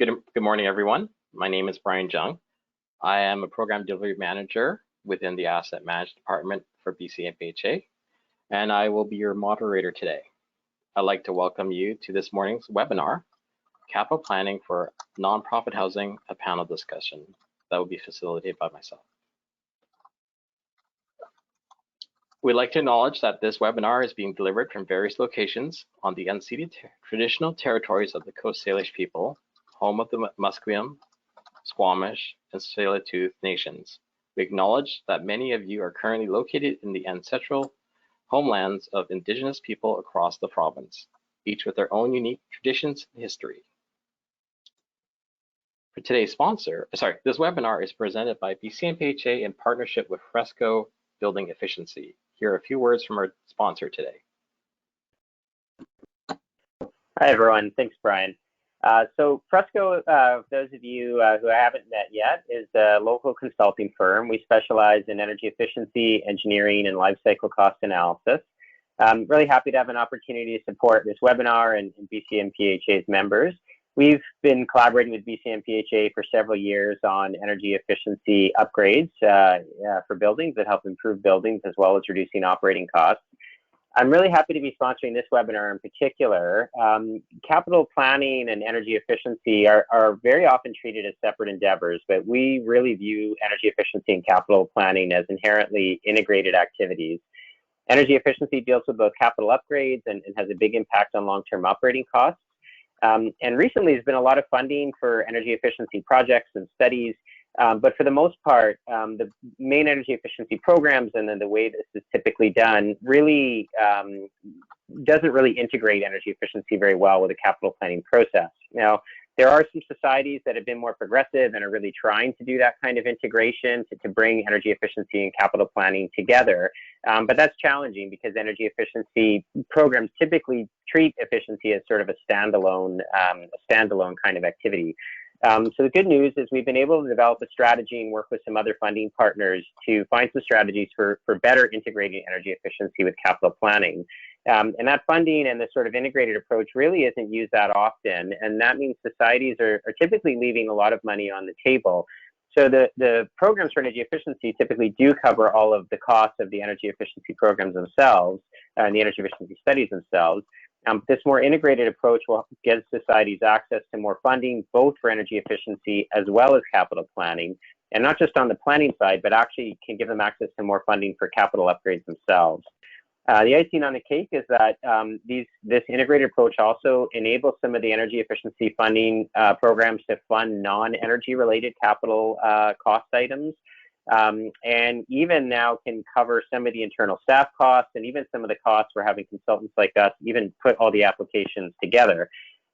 Good morning, everyone. My name is Brian Jung. I am a program delivery manager within the asset management department for BCMPHA, and I will be your moderator today. I'd like to welcome you to this morning's webinar, Capital Planning for Nonprofit Housing, a panel discussion that will be facilitated by myself. We'd like to acknowledge that this webinar is being delivered from various locations on the unceded traditional territories of the Coast Salish people, home of the Musqueam, Squamish, and Tsleil-Waututh nations. We acknowledge that many of you are currently located in the ancestral homelands of Indigenous people across the province, each with their own unique traditions and history. For today's this webinar is presented by BCMPHA in partnership with Fresco Building Efficiency. Here are a few words from our sponsor today. Hi, everyone. Thanks, Brian. So Fresco, those of you who I haven't met yet, is a local consulting firm. We specialize in energy efficiency, engineering, and life cycle cost analysis. I'm really happy to have an opportunity to support this webinar and BCMPHA's members. We've been collaborating with BCMPHA for several years on energy efficiency upgrades for buildings that help improve buildings as well as reducing operating costs. I'm really happy to be sponsoring this webinar in particular. Capital planning and energy efficiency are very often treated as separate endeavors, but we really view energy efficiency and capital planning as inherently integrated activities. Energy efficiency deals with both capital upgrades and has a big impact on long-term operating costs. And recently, there's been a lot of funding for energy efficiency projects and studies, but for the most part, the main energy efficiency programs and then the way this is typically done really doesn't really integrate energy efficiency very well with the capital planning process. Now, there are some societies that have been more progressive and are really trying to do that kind of integration to bring energy efficiency and capital planning together. But that's challenging because energy efficiency programs typically treat efficiency as sort of a standalone kind of activity. So the good news is we've been able to develop a strategy and work with some other funding partners to find some strategies for better integrating energy efficiency with capital planning. And that funding and this sort of integrated approach really isn't used that often. And that means societies are typically leaving a lot of money on the table. So the programs for energy efficiency typically do cover all of the costs of the energy efficiency programs themselves and the energy efficiency studies themselves. This more integrated approach will give societies access to more funding, both for energy efficiency as well as capital planning, and not just on the planning side, but actually can give them access to more funding for capital upgrades themselves. The icing on the cake is that this integrated approach also enables some of the energy efficiency funding programs to fund non-energy related capital cost items. And even now can cover some of the internal staff costs and even some of the costs for having consultants like us even put all the applications together.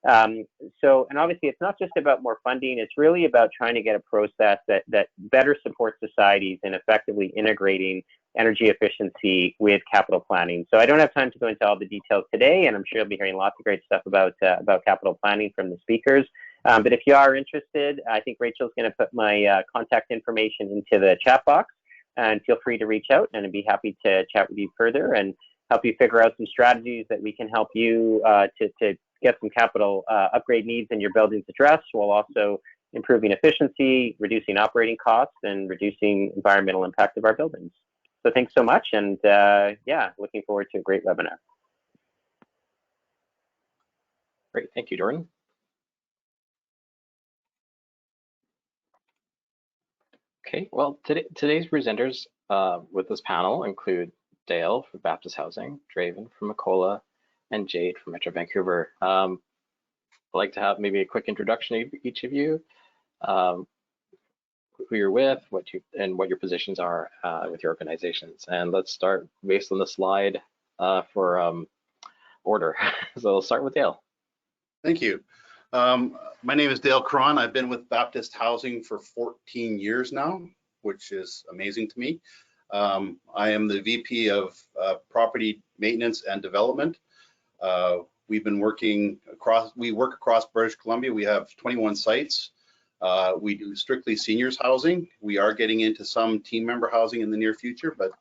And obviously it's not just about more funding, it's really about trying to get a process that better supports societies in effectively integrating energy efficiency with capital planning. So I don't have time to go into all the details today, and I'm sure you'll be hearing lots of great stuff about capital planning from the speakers. But if you are interested, I think Rachel's going to put my contact information into the chat box, and feel free to reach out, and I'd be happy to chat with you further and help you figure out some strategies that we can help you to get some capital upgrade needs in your buildings addressed, while also improving efficiency, reducing operating costs, and reducing environmental impact of our buildings. So thanks so much, and yeah, looking forward to a great webinar. Great, thank you, Jordan. Okay, well, today's presenters with this panel include Dale from Baptist Housing, Draven from Macola, and Jade from Metro Vancouver. I'd like to have maybe a quick introduction of each of you, who you're with, what your positions are with your organizations. And let's start based on the slide for order. So we'll start with Dale. Thank you. My name is Dale Cron. I've been with Baptist Housing for 14 years now, which is amazing to me. I am the VP of Property Maintenance and Development. We've been working we work across British Columbia. We have 21 sites. We do strictly seniors housing. We are getting into some team member housing in the near future, but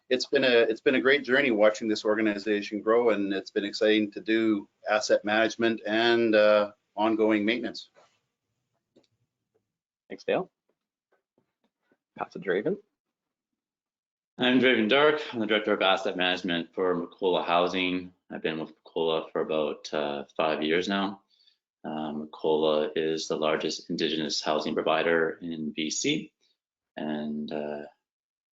it's been a great journey watching this organization grow, and it's been exciting to do asset management and ongoing maintenance. Thanks, Dale. Pass to Draven. I'm Draven Dark. I'm the Director of Asset Management for Macola Housing. I've been with Macola for about 5 years now. Macola is the largest Indigenous housing provider in BC. And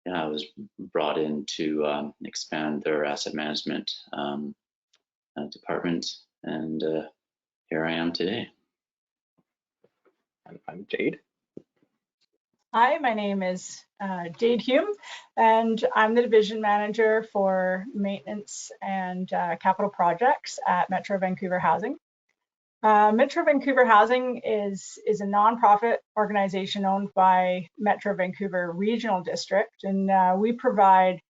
yeah, I was brought in to expand their asset management department. And here I am today. I'm Jade. Hi, my name is Jade Hume, and I'm the Division Manager for Maintenance and Capital Projects at Metro Vancouver Housing. Metro Vancouver Housing is a nonprofit organization owned by Metro Vancouver Regional District, and we provide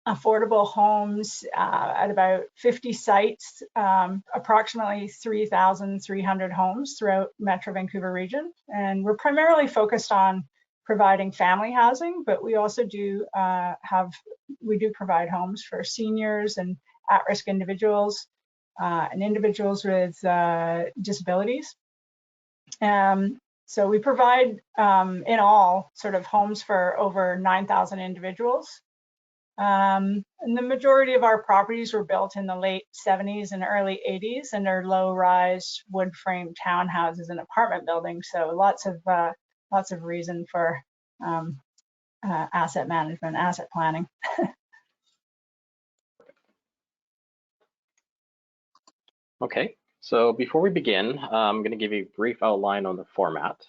affordable homes at about 50 sites, approximately 3,300 homes throughout Metro Vancouver region. And we're primarily focused on providing family housing, but we also do provide homes for seniors and at-risk individuals and individuals with disabilities. So we provide in all sort of homes for over 9,000 individuals. And the majority of our properties were built in the late 70s and early 80s, and are low-rise wood frame townhouses and apartment buildings. So lots of reason for asset management, asset planning. Okay, so before we begin, I'm going to give you a brief outline on the format.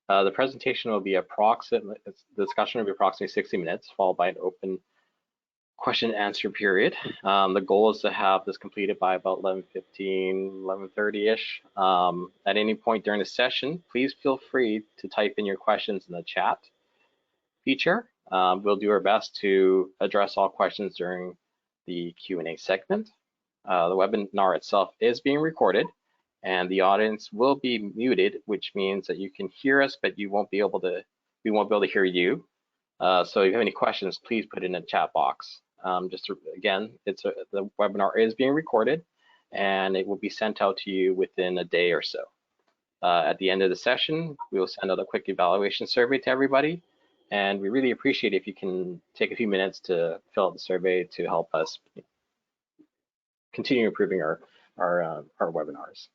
The presentation will be the discussion will be approximately 60 minutes, followed by an open question and answer period. The goal is to have this completed by about 11:15, 11:30-ish. At any point during the session, please feel free to type in your questions in the chat feature. We'll do our best to address all questions during the Q&A segment. The webinar itself is being recorded, and the audience will be muted, which means that you can hear us, but we won't be able to hear you. So if you have any questions, please put it in the chat box. Again, the webinar is being recorded, and it will be sent out to you within a day or so. At the end of the session, we will send out a quick evaluation survey to everybody, and we really appreciate if you can take a few minutes to fill out the survey to help us continue improving our webinars.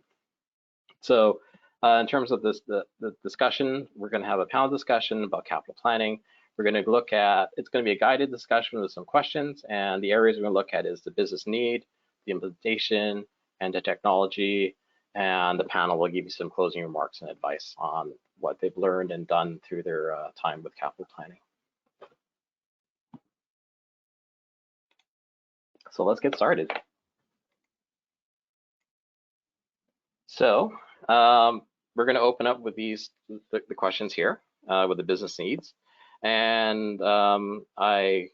So in terms of the discussion, we're going to have a panel discussion about capital planning. We're going to look at, it's going to be a guided discussion with some questions, and the areas we're going to look at is the business need, the implementation, and the technology, and the panel will give you some closing remarks and advice on what they've learned and done through their time with capital planning. So let's get started. So we're going to open up with the questions here with the business needs. And I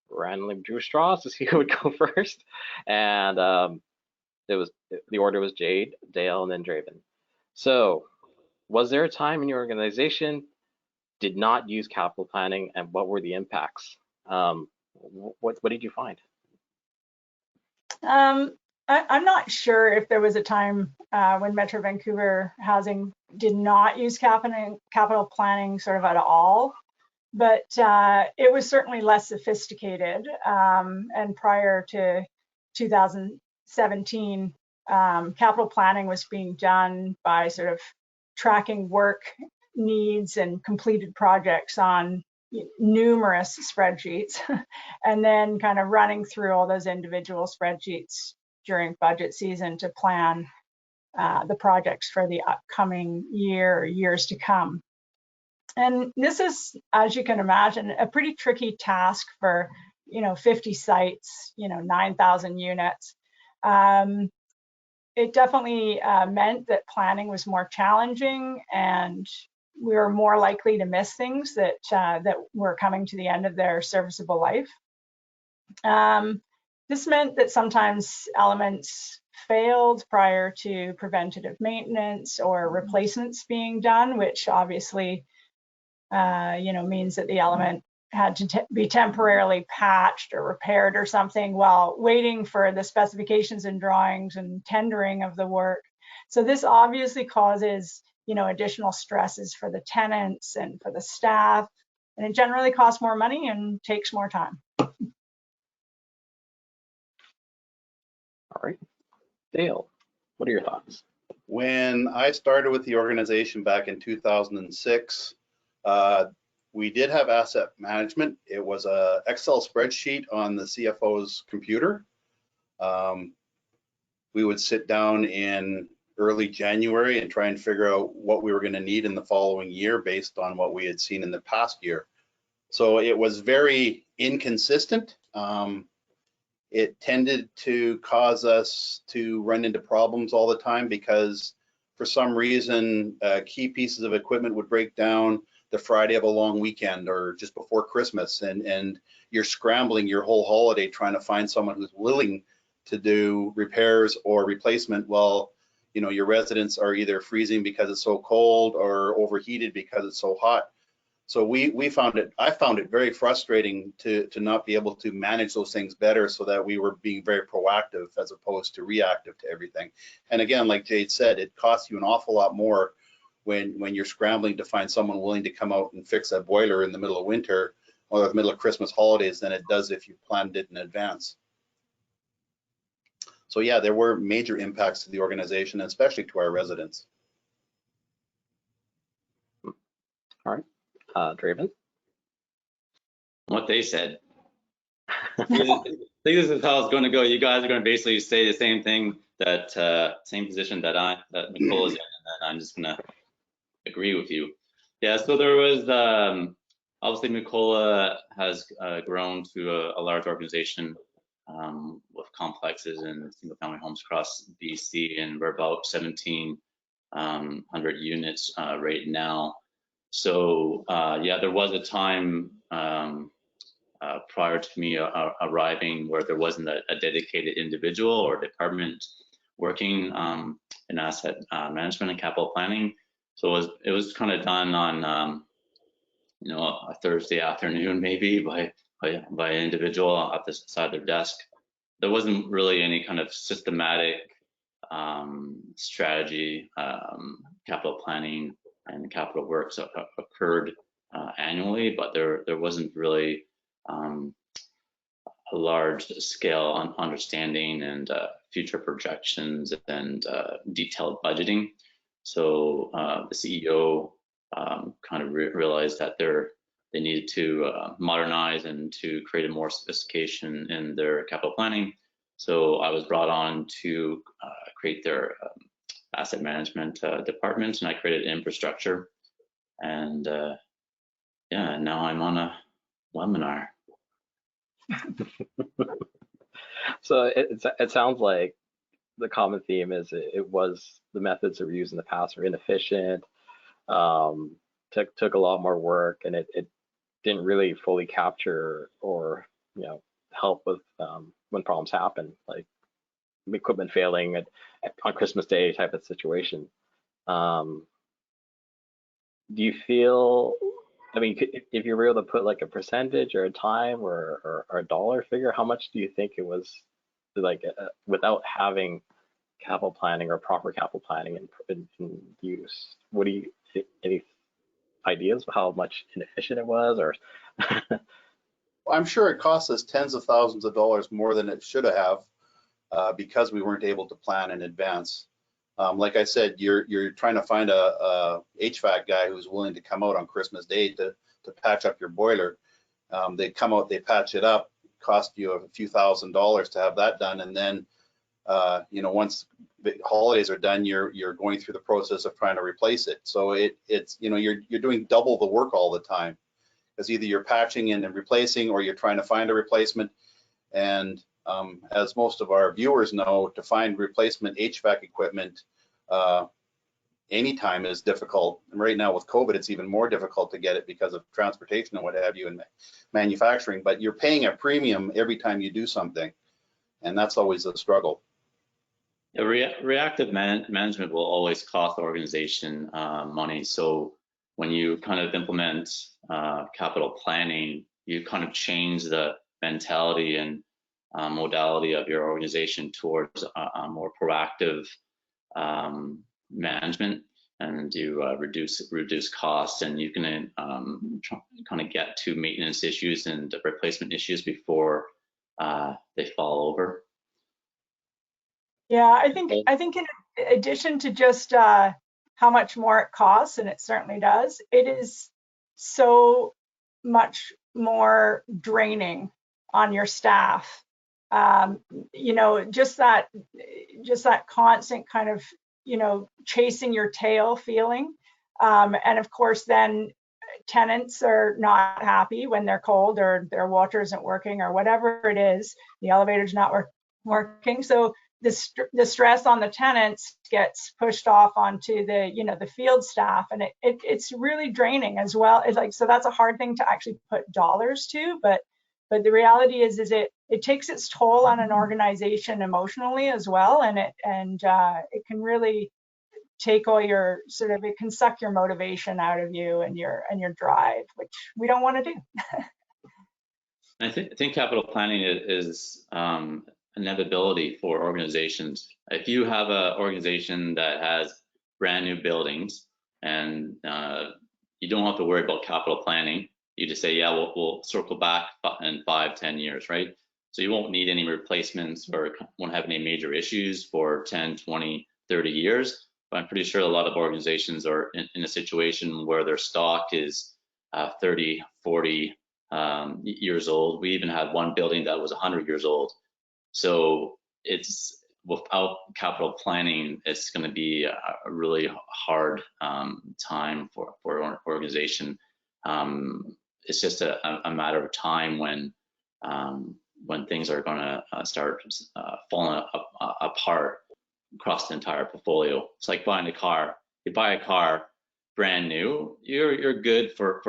randomly drew straws to see who would go first. And the order was Jade, Dale, and then Draven. So was there a time in your organization did not use capital planning, and what were the impacts? What did you find? I'm not sure if there was a time when Metro Vancouver Housing did not use capital planning sort of at all, but it was certainly less sophisticated. And prior to 2017, capital planning was being done by sort of tracking work needs and completed projects on numerous spreadsheets, and then kind of running through all those individual spreadsheets during budget season to plan the projects for the upcoming year or years to come. And this is, as you can imagine, a pretty tricky task for 50 sites, 9,000 units. It definitely meant that planning was more challenging, and we were more likely to miss things that were coming to the end of their serviceable life. This meant that sometimes elements failed prior to preventative maintenance or replacements being done, which obviously means that the element had to be temporarily patched or repaired or something while waiting for the specifications and drawings and tendering of the work. So this obviously causes additional stresses for the tenants and for the staff. And it generally costs more money and takes more time. All right. Dale, what are your thoughts? When I started with the organization back in 2006, we did have asset management. It was a Excel spreadsheet on the CFO's computer. We would sit down in early January and try and figure out what we were going to need in the following year based on what we had seen in the past year. So it was very inconsistent. It tended to cause us to run into problems all the time because for some reason, key pieces of equipment would break down the Friday of a long weekend or just before Christmas, and you're scrambling your whole holiday trying to find someone who's willing to do repairs or replacement while your residents are either freezing because it's so cold or overheated because it's so hot. So I found it very frustrating to not be able to manage those things better, so that we were being very proactive as opposed to reactive to everything. And again, like Jade said, it costs you an awful lot more when you're scrambling to find someone willing to come out and fix a boiler in the middle of winter or the middle of Christmas holidays than it does if you planned it in advance. So yeah, there were major impacts to the organization, especially to our residents. All right. Draven? What they said. I think this is how it's going to go. You guys are going to basically say the same thing, that same position that Nicole is in, and then I'm just going to agree with you. Yeah, so there was, obviously Nicola has grown to a large organization with complexes and single family homes across BC, and we're about 1,700 units right now. So yeah, there was a time prior to me arriving where there wasn't a dedicated individual or department working in asset management and capital planning. So it was kind of done on a Thursday afternoon maybe by an individual at the side of their desk. There wasn't really any kind of systematic strategy. Capital planning and capital works occurred annually, but there wasn't really a large scale understanding and future projections and detailed budgeting. So the CEO kind of realized that they needed to modernize and to create a more sophistication in their capital planning. So I was brought on to create their asset management department, and I created infrastructure. And yeah, now I'm on a webinar. So it sounds like the common theme is it was the methods that were used in the past were inefficient, took a lot more work, and it didn't really fully capture or help with when problems happen, like equipment failing on Christmas Day type of situation. Do you feel, I mean, if you were able to put like a percentage or a time or a dollar figure, how much do you think it was like without having capital planning or proper capital planning in use? What do you, any ideas of how much inefficient it was? Or I'm sure it cost us tens of thousands of dollars more than it should have because we weren't able to plan in advance. Like I said, you're trying to find a HVAC guy who's willing to come out on Christmas Day to patch up your boiler. They come out, they patch it up, cost you a few $1,000s to have that done, and then once the holidays are done, you're going through the process of trying to replace it. So it's you're doing double the work all the time, because either you're patching in and replacing, or you're trying to find a replacement. And as most of our viewers know, to find replacement HVAC equipment anytime is difficult. And right now with COVID, it's even more difficult to get it because of transportation and what have you in manufacturing. But you're paying a premium every time you do something, and that's always a struggle. Yeah, reactive management will always cost the organization money. So when you kind of implement capital planning, you kind of change the mentality and modality of your organization towards a more proactive management. and you reduce costs, and you can kind of get to maintenance issues and replacement issues before they fall over. Yeah, I think in addition to just how much more it costs, and it certainly does, it is so much more draining on your staff. You know, just that constant kind of, you know, chasing your tail feeling. And of course, then tenants are not happy when they're cold or their water isn't working or whatever it is, the elevator's not working. So the stress on the tenants gets pushed off onto the, you know, the field staff, and it's really draining as well. It's like, so that's a hard thing to actually put dollars to, but the reality is it takes its toll on an organization emotionally as well, and it can really take all your sort of, it can suck your motivation out of you and your drive, which we don't want to do. I think capital planning is inevitability for organizations. If you have an organization that has brand new buildings and you don't have to worry about capital planning, you just say, yeah, we'll circle back in 5-10 years, right? So you won't need any replacements or won't have any major issues for 10, 20, 30 years. But I'm pretty sure a lot of organizations are in a situation where their stock is 30, 40 years old. We even had one building that was 100 years old. So it's, without capital planning, it's going to be a really hard time for an organization. It's just a matter of time when things are going to start falling apart across the entire portfolio. It's like buying a car. You buy a car brand new, you're good for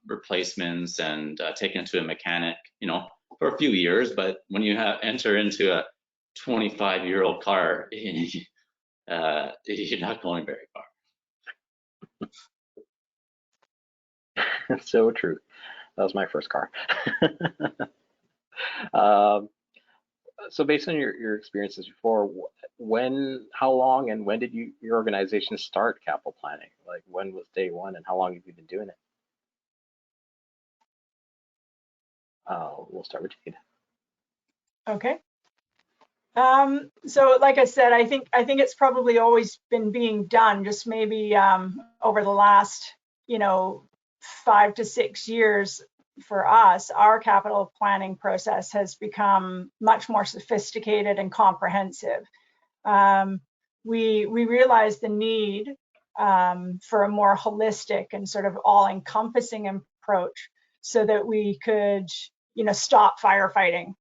replacements and taking it to a mechanic, you know, for a few years. But when you enter into a 25-year-old car, you're not going very far. So true. That was my first car. So based on your experiences before, how long and when did your organization start capital planning? Like, when was day one, and how long have you been doing it? We'll start with Jade. Okay. So like I said, I think it's probably always been being done, just maybe over the last, you know, 5 to 6 years. For us, our capital planning process has become much more sophisticated and comprehensive. We realized the need for a more holistic and sort of all-encompassing approach, so that we could, you know, stop firefighting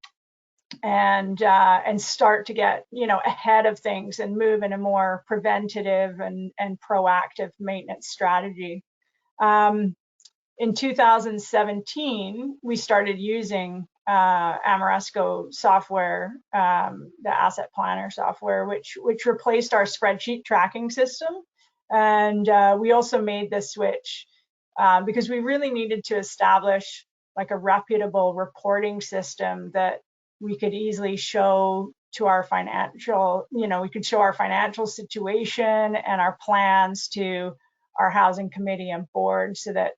and start to get, you know, ahead of things and move in a more preventative and proactive maintenance strategy. In 2017, we started using Ameresco software, the asset planner software, which replaced our spreadsheet tracking system. And we also made the switch because we really needed to establish like a reputable reporting system that we could easily show to our financial, you know, we could show our financial situation and our plans to our housing committee and board, so that,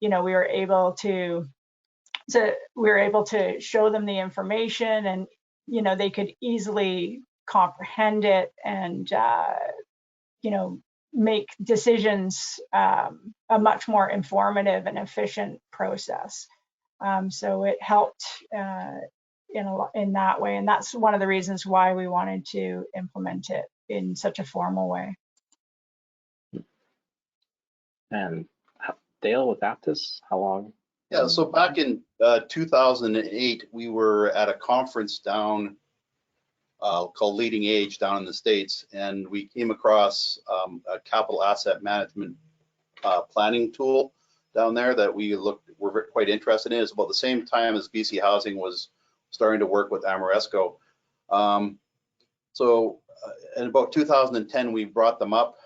you know, we were able to show them the information, and, you know, they could easily comprehend it and, you know, make decisions, a much more informative and efficient process. So it helped in that way, and that's one of the reasons why we wanted to implement it in such a formal way. And Dale, with Aptus, how long? Yeah, so back in 2008, we were at a conference down called Leading Age down in the States, and we came across a capital asset management planning tool down there that were quite interested in. It's about the same time as BC Housing was starting to work with Ameresco. So in about 2010, we brought them up.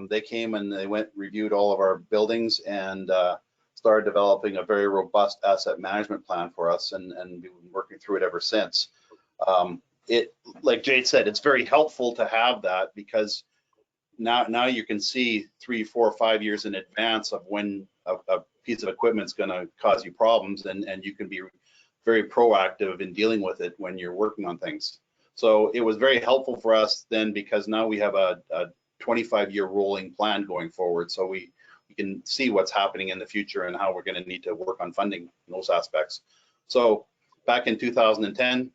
They came and they reviewed all of our buildings and started developing a very robust asset management plan for us, and we've been working through it ever since. Like Jade said, it's very helpful to have that, because now you can see 3, 4, 5 years in advance of when a piece of equipment's going to cause you problems, and you can be very proactive in dealing with it when you're working on things. So it was very helpful for us then, because now we have a 25-year rolling plan going forward. So we can see what's happening in the future and how we're going to need to work on funding in those aspects. So back in 2010,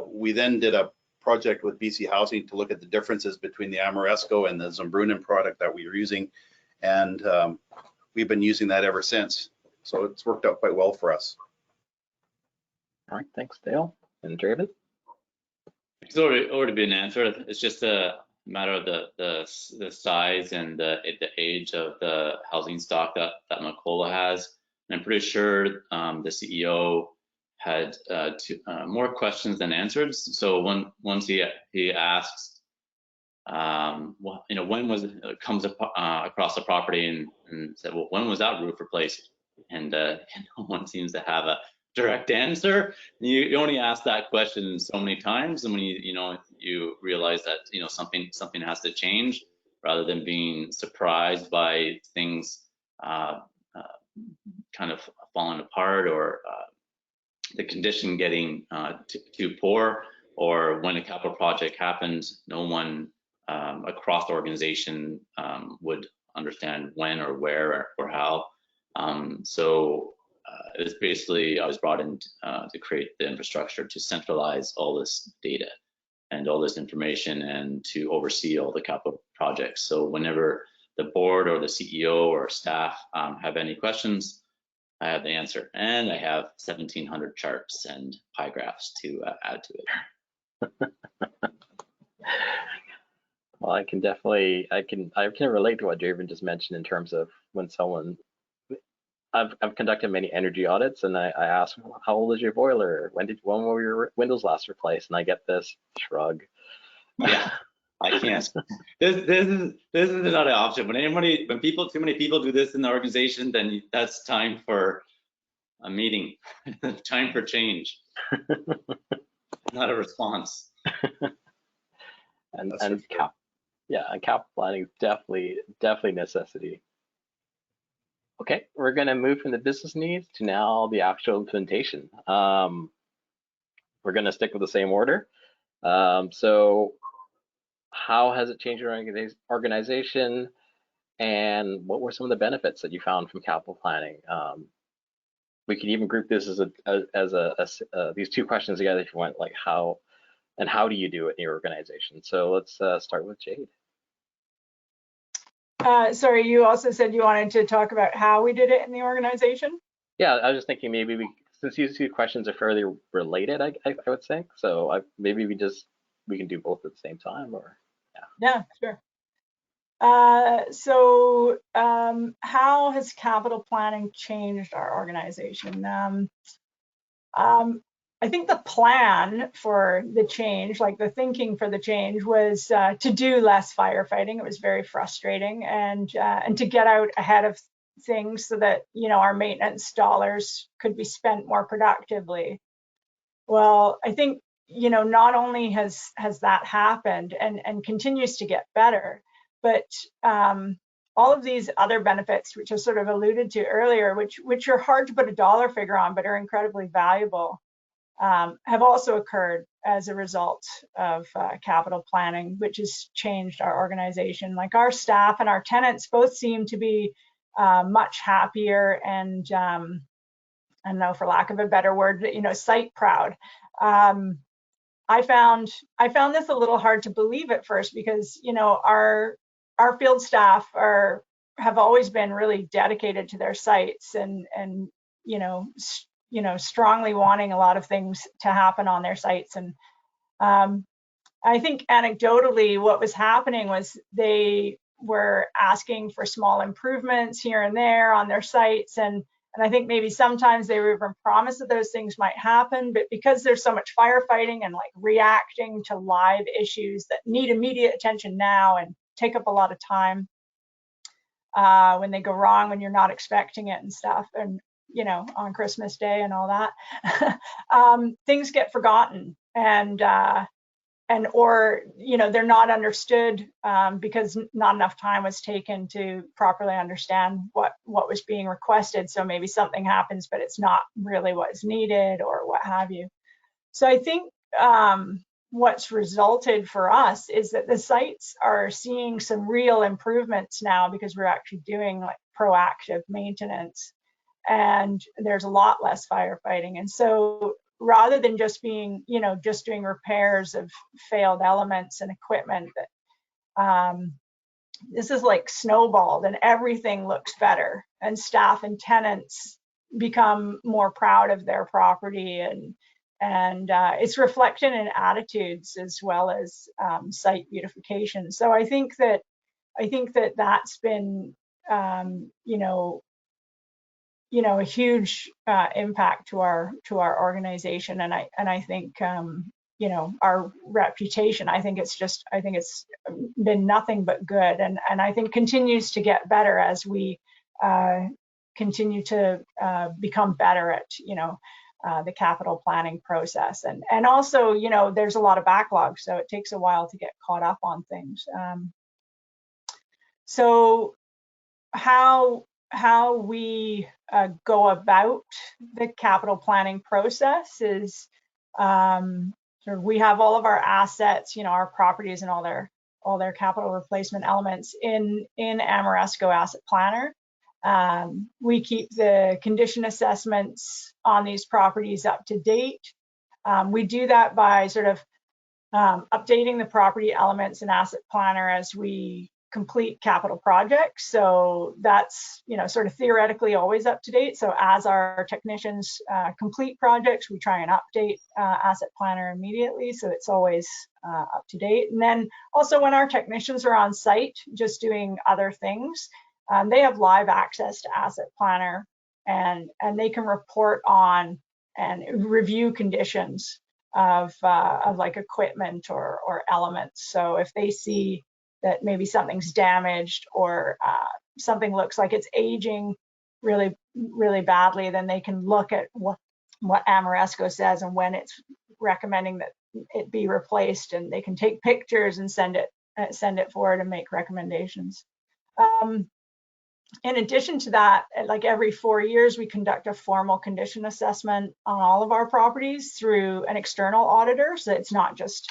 we then did a project with BC Housing to look at the differences between the Amoresco and the Zambrunen product that we were using. And we've been using that ever since. So it's worked out quite well for us. All right, thanks, Dale. And Draven? It's already been answered. It's just a matter of the size and the age of the housing stock that Macola has. And I'm pretty sure the CEO had more questions than answers. So once he asks, well, you know, when was it comes across the property and said, well, when was that roof replaced? And no one seems to have a direct answer. You only ask that question so many times, and when you realize that something has to change, rather than being surprised by things kind of falling apart, or the condition getting too poor, or when a capital project happens, no one across the organization would understand when or where or how. So it's basically, I was brought in to create the infrastructure to centralize all this data and all this information, and to oversee all the capital projects. So whenever the board or the CEO or staff have any questions, I have the answer, and I have 1,700 charts and pie graphs to add to it. Well, I can definitely, I can relate to what Draven just mentioned in terms of when someone, I've conducted many energy audits, and I ask, how old is your boiler? When were your windows last replaced? And I get this shrug. Yeah, I can't. This is not an option. When too many people do this in the organization, then that's time for a meeting, time for change, not a response. And cap planning is definitely necessity. Okay, we're going to move from the business needs to now the actual implementation. We're going to stick with the same order. So how has it changed your organization, and what were some of the benefits that you found from capital planning? We could even group this as these two questions together if you want, like how do you do it in your organization? So let's start with Jade. Sorry, you also said you wanted to talk about how we did it in the organization? Yeah, I was just thinking maybe since these two questions are fairly related, I would think. So maybe we can do both at the same time, or yeah, sure. So how has capital planning changed our organization? I think the plan for the change, like the thinking for the change, was to do less firefighting. It was very frustrating, and to get out ahead of things so that our maintenance dollars could be spent more productively. Well, I think not only has that happened and continues to get better, but all of these other benefits, which I sort of alluded to earlier, which are hard to put a dollar figure on, but are incredibly valuable, have also occurred as a result of capital planning, which has changed our organization. Like our staff and our tenants both seem to be much happier and, I don't know, for lack of a better word, site proud. I found this a little hard to believe at first, because our field staff have always been really dedicated to their sites, and strongly wanting a lot of things to happen on their sites. And I think anecdotally what was happening was they were asking for small improvements here and there on their sites, and I think maybe sometimes they were even promised that those things might happen, but because there's so much firefighting and like reacting to live issues that need immediate attention now and take up a lot of time when they go wrong, when you're not expecting it and stuff, and on Christmas Day and all that, things get forgotten, and or they're not understood because not enough time was taken to properly understand what was being requested. So maybe something happens, but it's not really what's needed or what have you. So I think what's resulted for us is that the sites are seeing some real improvements now because we're actually doing like proactive maintenance, and there's a lot less firefighting. And so rather than just being, just doing repairs of failed elements and equipment, that this is like snowballed and everything looks better, and staff and tenants become more proud of their property, and it's reflected in attitudes as well as site beautification. So I think that that's been a huge impact to our organization, and I think our reputation. I think it's been nothing but good, and I think continues to get better as we continue to become better at the capital planning process, and also there's a lot of backlog, so it takes a while to get caught up on things. So how we go about the capital planning process is we have all of our assets, our properties and all their capital replacement elements in Ameresco Asset Planner. We keep the condition assessments on these properties up to date. We do that by sort of updating the property elements in Asset Planner as we complete capital projects. So that's sort of theoretically always up to date. So as our technicians complete projects, we try and update Asset Planner immediately, so it's always up to date. And then also when our technicians are on site just doing other things, they have live access to Asset Planner, and they can report on and review conditions of like equipment or elements. So if they see that maybe something's damaged or something looks like it's aging really, really badly, then they can look at what Ameresco says and when it's recommending that it be replaced, and they can take pictures and send it forward and make recommendations. In addition to that, like every 4 years, we conduct a formal condition assessment on all of our properties through an external auditor. So it's not just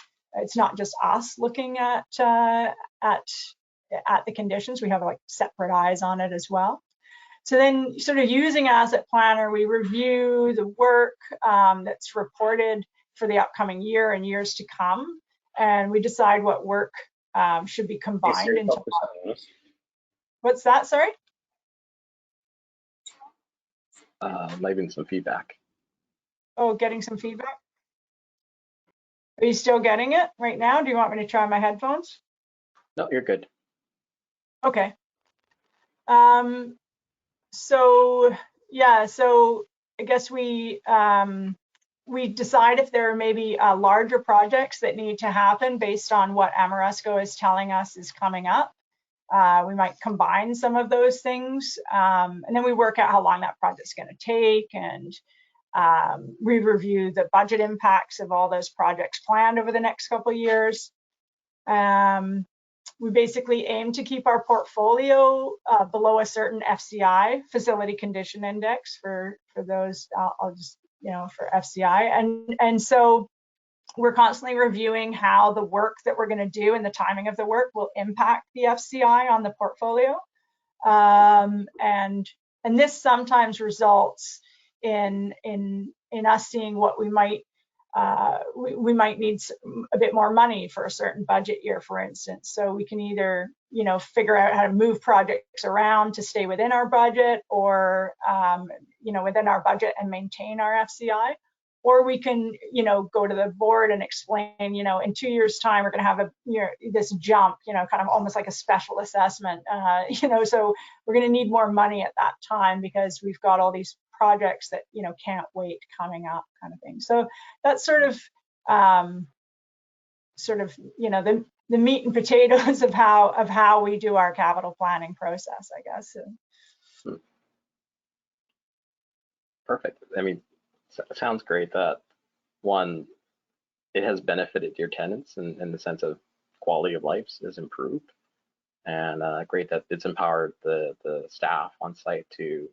us looking at the conditions. We have like separate eyes on it as well. So then, sort of using Asset Planner, we review the work that's reported for the upcoming year and years to come, and we decide what work should be combined into. What's that? Sorry. Leaving some feedback. Oh, getting some feedback. Are you still getting it right now? Do you want me to try my headphones? No, you're good. Okay. So yeah, so I guess we decide if there are maybe larger projects that need to happen based on what Ameresco is telling us is coming up. We might combine some of those things, and then we work out how long that project's going to take, and we review the budget impacts of all those projects planned over the next couple of years. We basically aim to keep our portfolio below a certain FCI, facility condition index, for those. I'll just for FCI, and so we're constantly reviewing how the work that we're going to do and the timing of the work will impact the FCI on the portfolio. And this sometimes results in us seeing what we might need a bit more money for a certain budget year, for instance. So we can either figure out how to move projects around to stay within our budget, or within our budget and maintain our FCI. Or we can, go to the board and explain, in 2 years' time, we're going to have this jump, kind of almost like a special assessment, so we're going to need more money at that time because we've got all these projects that, can't wait coming up, kind of thing. So that's sort of, the meat and potatoes of how we do our capital planning process, I guess. Perfect. I mean, sounds great that one, it has benefited your tenants in the sense of quality of life is improved. And great that it's empowered the staff on site to,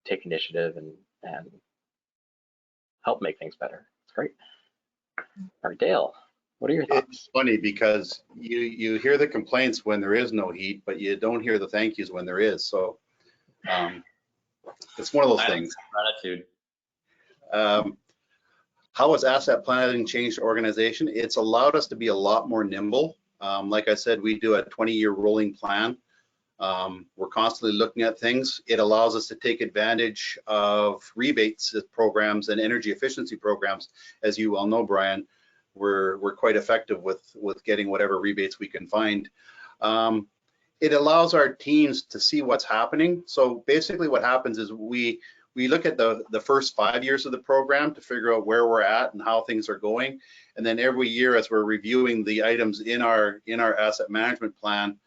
take initiative and help make things better. It's great. All right, Dale, what are your thoughts? It's funny because you hear the complaints when there is no heat, but you don't hear the thank yous when there is. So it's one of those things. Gratitude. How has asset planning changed the organization? It's allowed us to be a lot more nimble. Like I said, we do a 20-year rolling plan. We're constantly looking at things. It allows us to take advantage of rebates programs and energy efficiency programs. As you well know, Brian, we're quite effective with getting whatever rebates we can find. It allows our teams to see what's happening. So basically what happens is we look at the first 5 years of the program to figure out where we're at and how things are going. And then every year as we're reviewing the items in our asset management plan,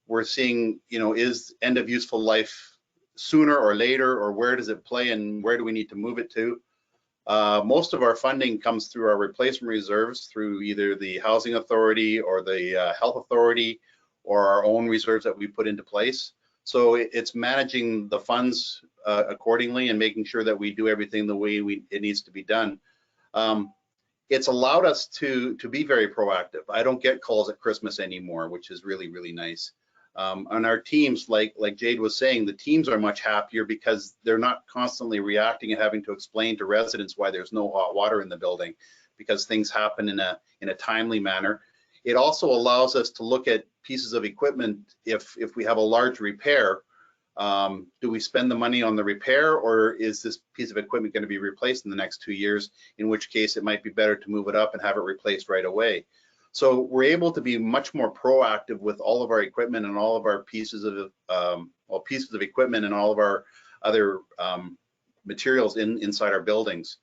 we're seeing, is end of useful life sooner or later, or where does it play and where do we need to move it to? Most of our funding comes through our replacement reserves through either the Housing Authority or the Health Authority or our own reserves that we put into place. So it's managing the funds accordingly and making sure that we do everything the way it needs to be done. It's allowed us to be very proactive. I don't get calls at Christmas anymore, which is really, really nice. On our teams, like Jade was saying, the teams are much happier because they're not constantly reacting and having to explain to residents why there's no hot water in the building, because things happen in a timely manner. It also allows us to look at pieces of equipment. If we have a large repair, do we spend the money on the repair, or is this piece of equipment going to be replaced in the next 2 years, in which case it might be better to move it up and have it replaced right away. So we're able to be much more proactive with all of our equipment and all of our pieces of equipment and all of our other materials inside our buildings.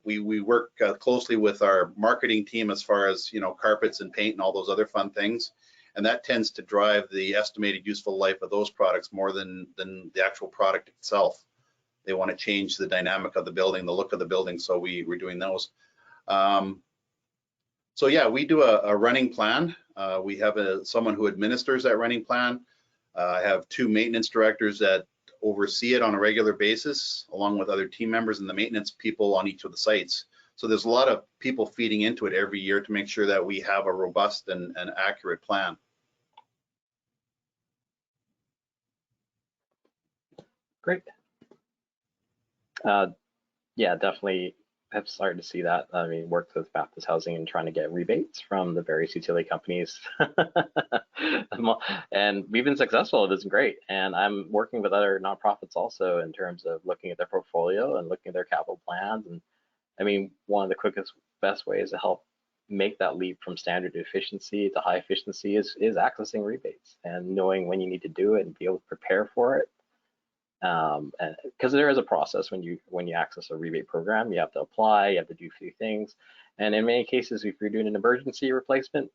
We work closely with our marketing team as far as carpets and paint and all those other fun things, and that tends to drive the estimated useful life of those products more than the actual product itself. They want to change the dynamic of the building, the look of the building, so we're doing those. So yeah, we do a running plan. We have someone who administers that running plan. I have 2 maintenance directors that oversee it on a regular basis, along with other team members and the maintenance people on each of the sites. So there's a lot of people feeding into it every year to make sure that we have a robust and accurate plan. Great. Yeah, definitely have started to see that. I mean, worked with Baptist Housing and trying to get rebates from the various utility companies. And we've been successful. It is great. And I'm working with other nonprofits also in terms of looking at their portfolio and looking at their capital plans. And I mean, one of the quickest, best ways to help make that leap from standard efficiency to high efficiency is accessing rebates and knowing when you need to do it and be able to prepare for it. Because there is a process when you access a rebate program. You have to apply, you have to do a few things, and in many cases, if you're doing an emergency replacement,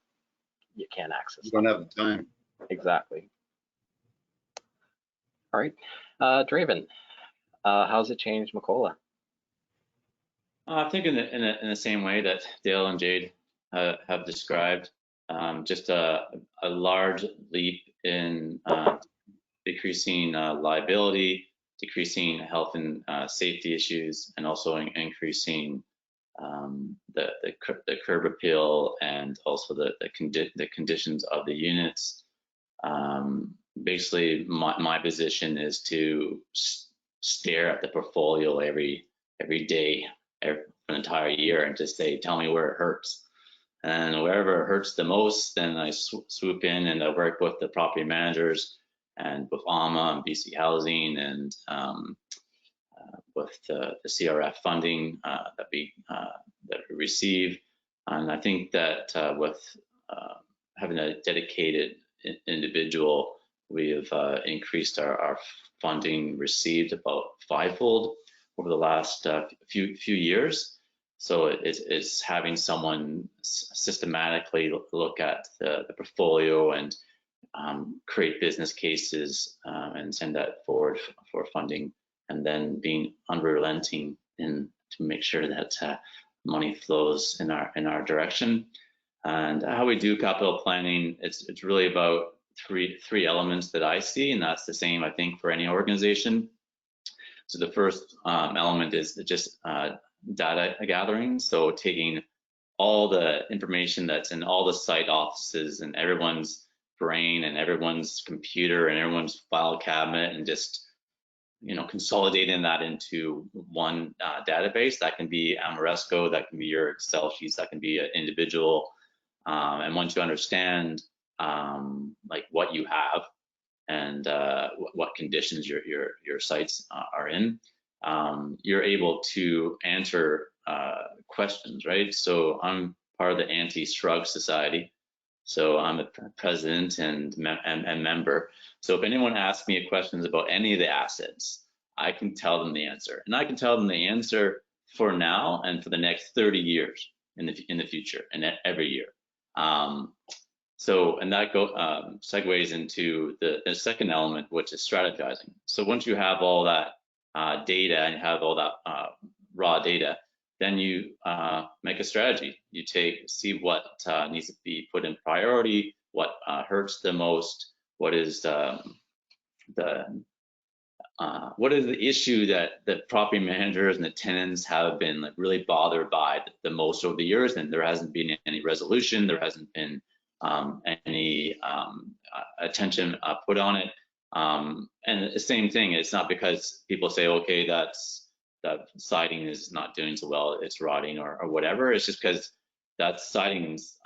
you can't access. You don't have the time. Exactly. All right, Draven, how's it changed Macola? I think in the same way that Dale and Jade have described, just a large leap in decreasing liability, decreasing health and safety issues, and also increasing the curb appeal and also the conditions of the units. Basically, my position is to stare at the portfolio every day, for an entire year, and just say, tell me where it hurts. And wherever it hurts the most, then I swoop in and I work with the property managers and with AMA and BC Housing and with the CRF funding that we receive. And I think that with having a dedicated individual, we have increased our funding received about 5-fold over the last few years. So it's having someone systematically look at the portfolio and create business cases and send that forward for funding, and then being unrelenting to make sure that money flows in our direction. And how we do capital planning, it's really about three elements that I see, and that's the same, I think, for any organization. So the first element is just data gathering. So taking all the information that's in all the site offices and everyone's brain and everyone's computer and everyone's file cabinet, and just consolidating that into one database. That can be Amoresco, that can be your Excel sheets, that can be an individual. And once you understand like what you have and what conditions your sites are in, you're able to answer questions, right? So I'm part of the Anti-Shrug Society. So I'm a president and member. So if anyone asks me questions about any of the assets, I can tell them the answer, and I can tell them the answer for now and for the next 30 years in the future, and every year. So, and that segues into the second element, which is strategizing. So once you have all that data and you have all that raw data, then you make a strategy. You see what needs to be put in priority, what hurts the most, what is the issue that the property managers and the tenants have been like really bothered by the most over the years, and there hasn't been any resolution, there hasn't been any attention put on it. And the same thing, it's not because people say, okay, that siding is not doing so well, it's rotting or whatever. It's just because that siding's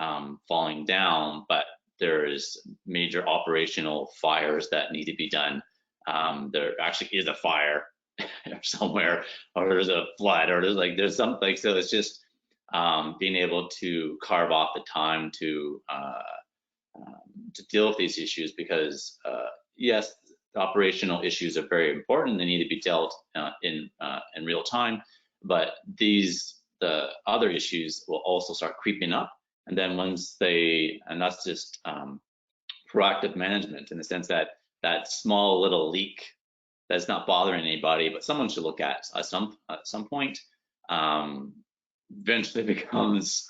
falling down, but there's major operational fires that need to be done. There actually is a fire somewhere, or there's a flood, or there's something. So it's just being able to carve off the time to deal with these issues, because yes, the operational issues are very important. They need to be dealt in real time, but the other issues will also start creeping up. And then and that's just proactive management, in the sense that that small little leak that's not bothering anybody, but someone should look at some point, eventually becomes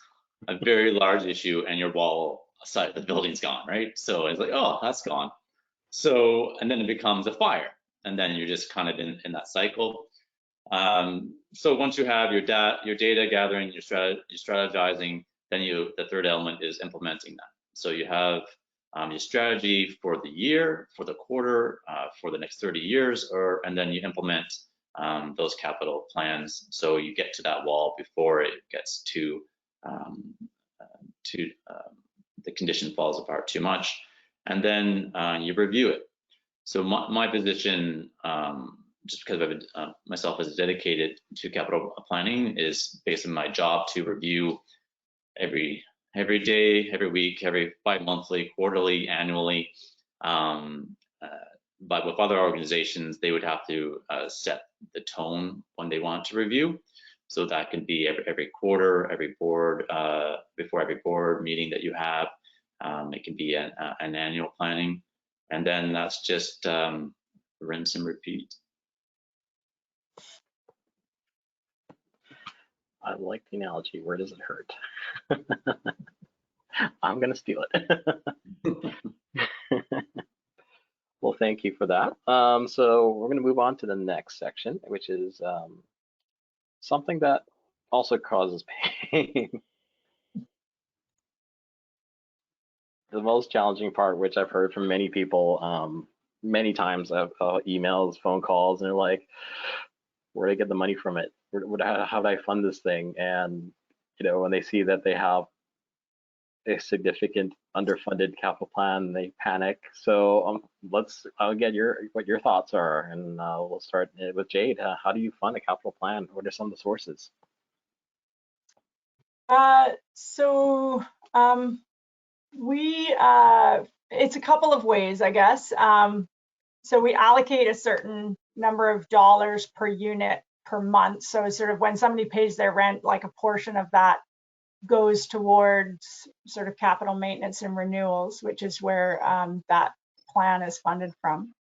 a very large issue, and your wall side of the building's gone, right? So it's like, oh, that's gone. So, and then it becomes a fire, and then you're just kind of in that cycle. So once you have your data gathering, your strategizing, then the third element is implementing that. So you have your strategy for the year, for the quarter, for the next 30 years, and then you implement those capital plans. So you get to that wall before it gets to the condition falls apart too much, and then you review it. So my position, just because I've been, myself as dedicated to capital planning, is based on my job to review every day, every week, every bi-monthly, quarterly, annually. But with other organizations, they would have to set the tone when they want to review. So that can be every quarter, every board, before every board meeting that you have. It can be an annual planning, and then that's just rinse and repeat. I like the analogy. Where does it hurt? I'm going to steal it. Well, thank you for that. So we're going to move on to the next section, which is something that also causes pain. The most challenging part, which I've heard from many people, many times, emails, phone calls, and they're like, where do I get the money from it? How do I fund this thing? And when they see that they have a significant underfunded capital plan, they panic. So I'll get what your thoughts are, and we'll start with Jade. How do you fund a capital plan? What are some of the sources? It's a couple of ways, I guess. So we allocate a certain number of dollars per unit per month. So sort of when somebody pays their rent, like a portion of that goes towards sort of capital maintenance and renewals, which is where that plan is funded from.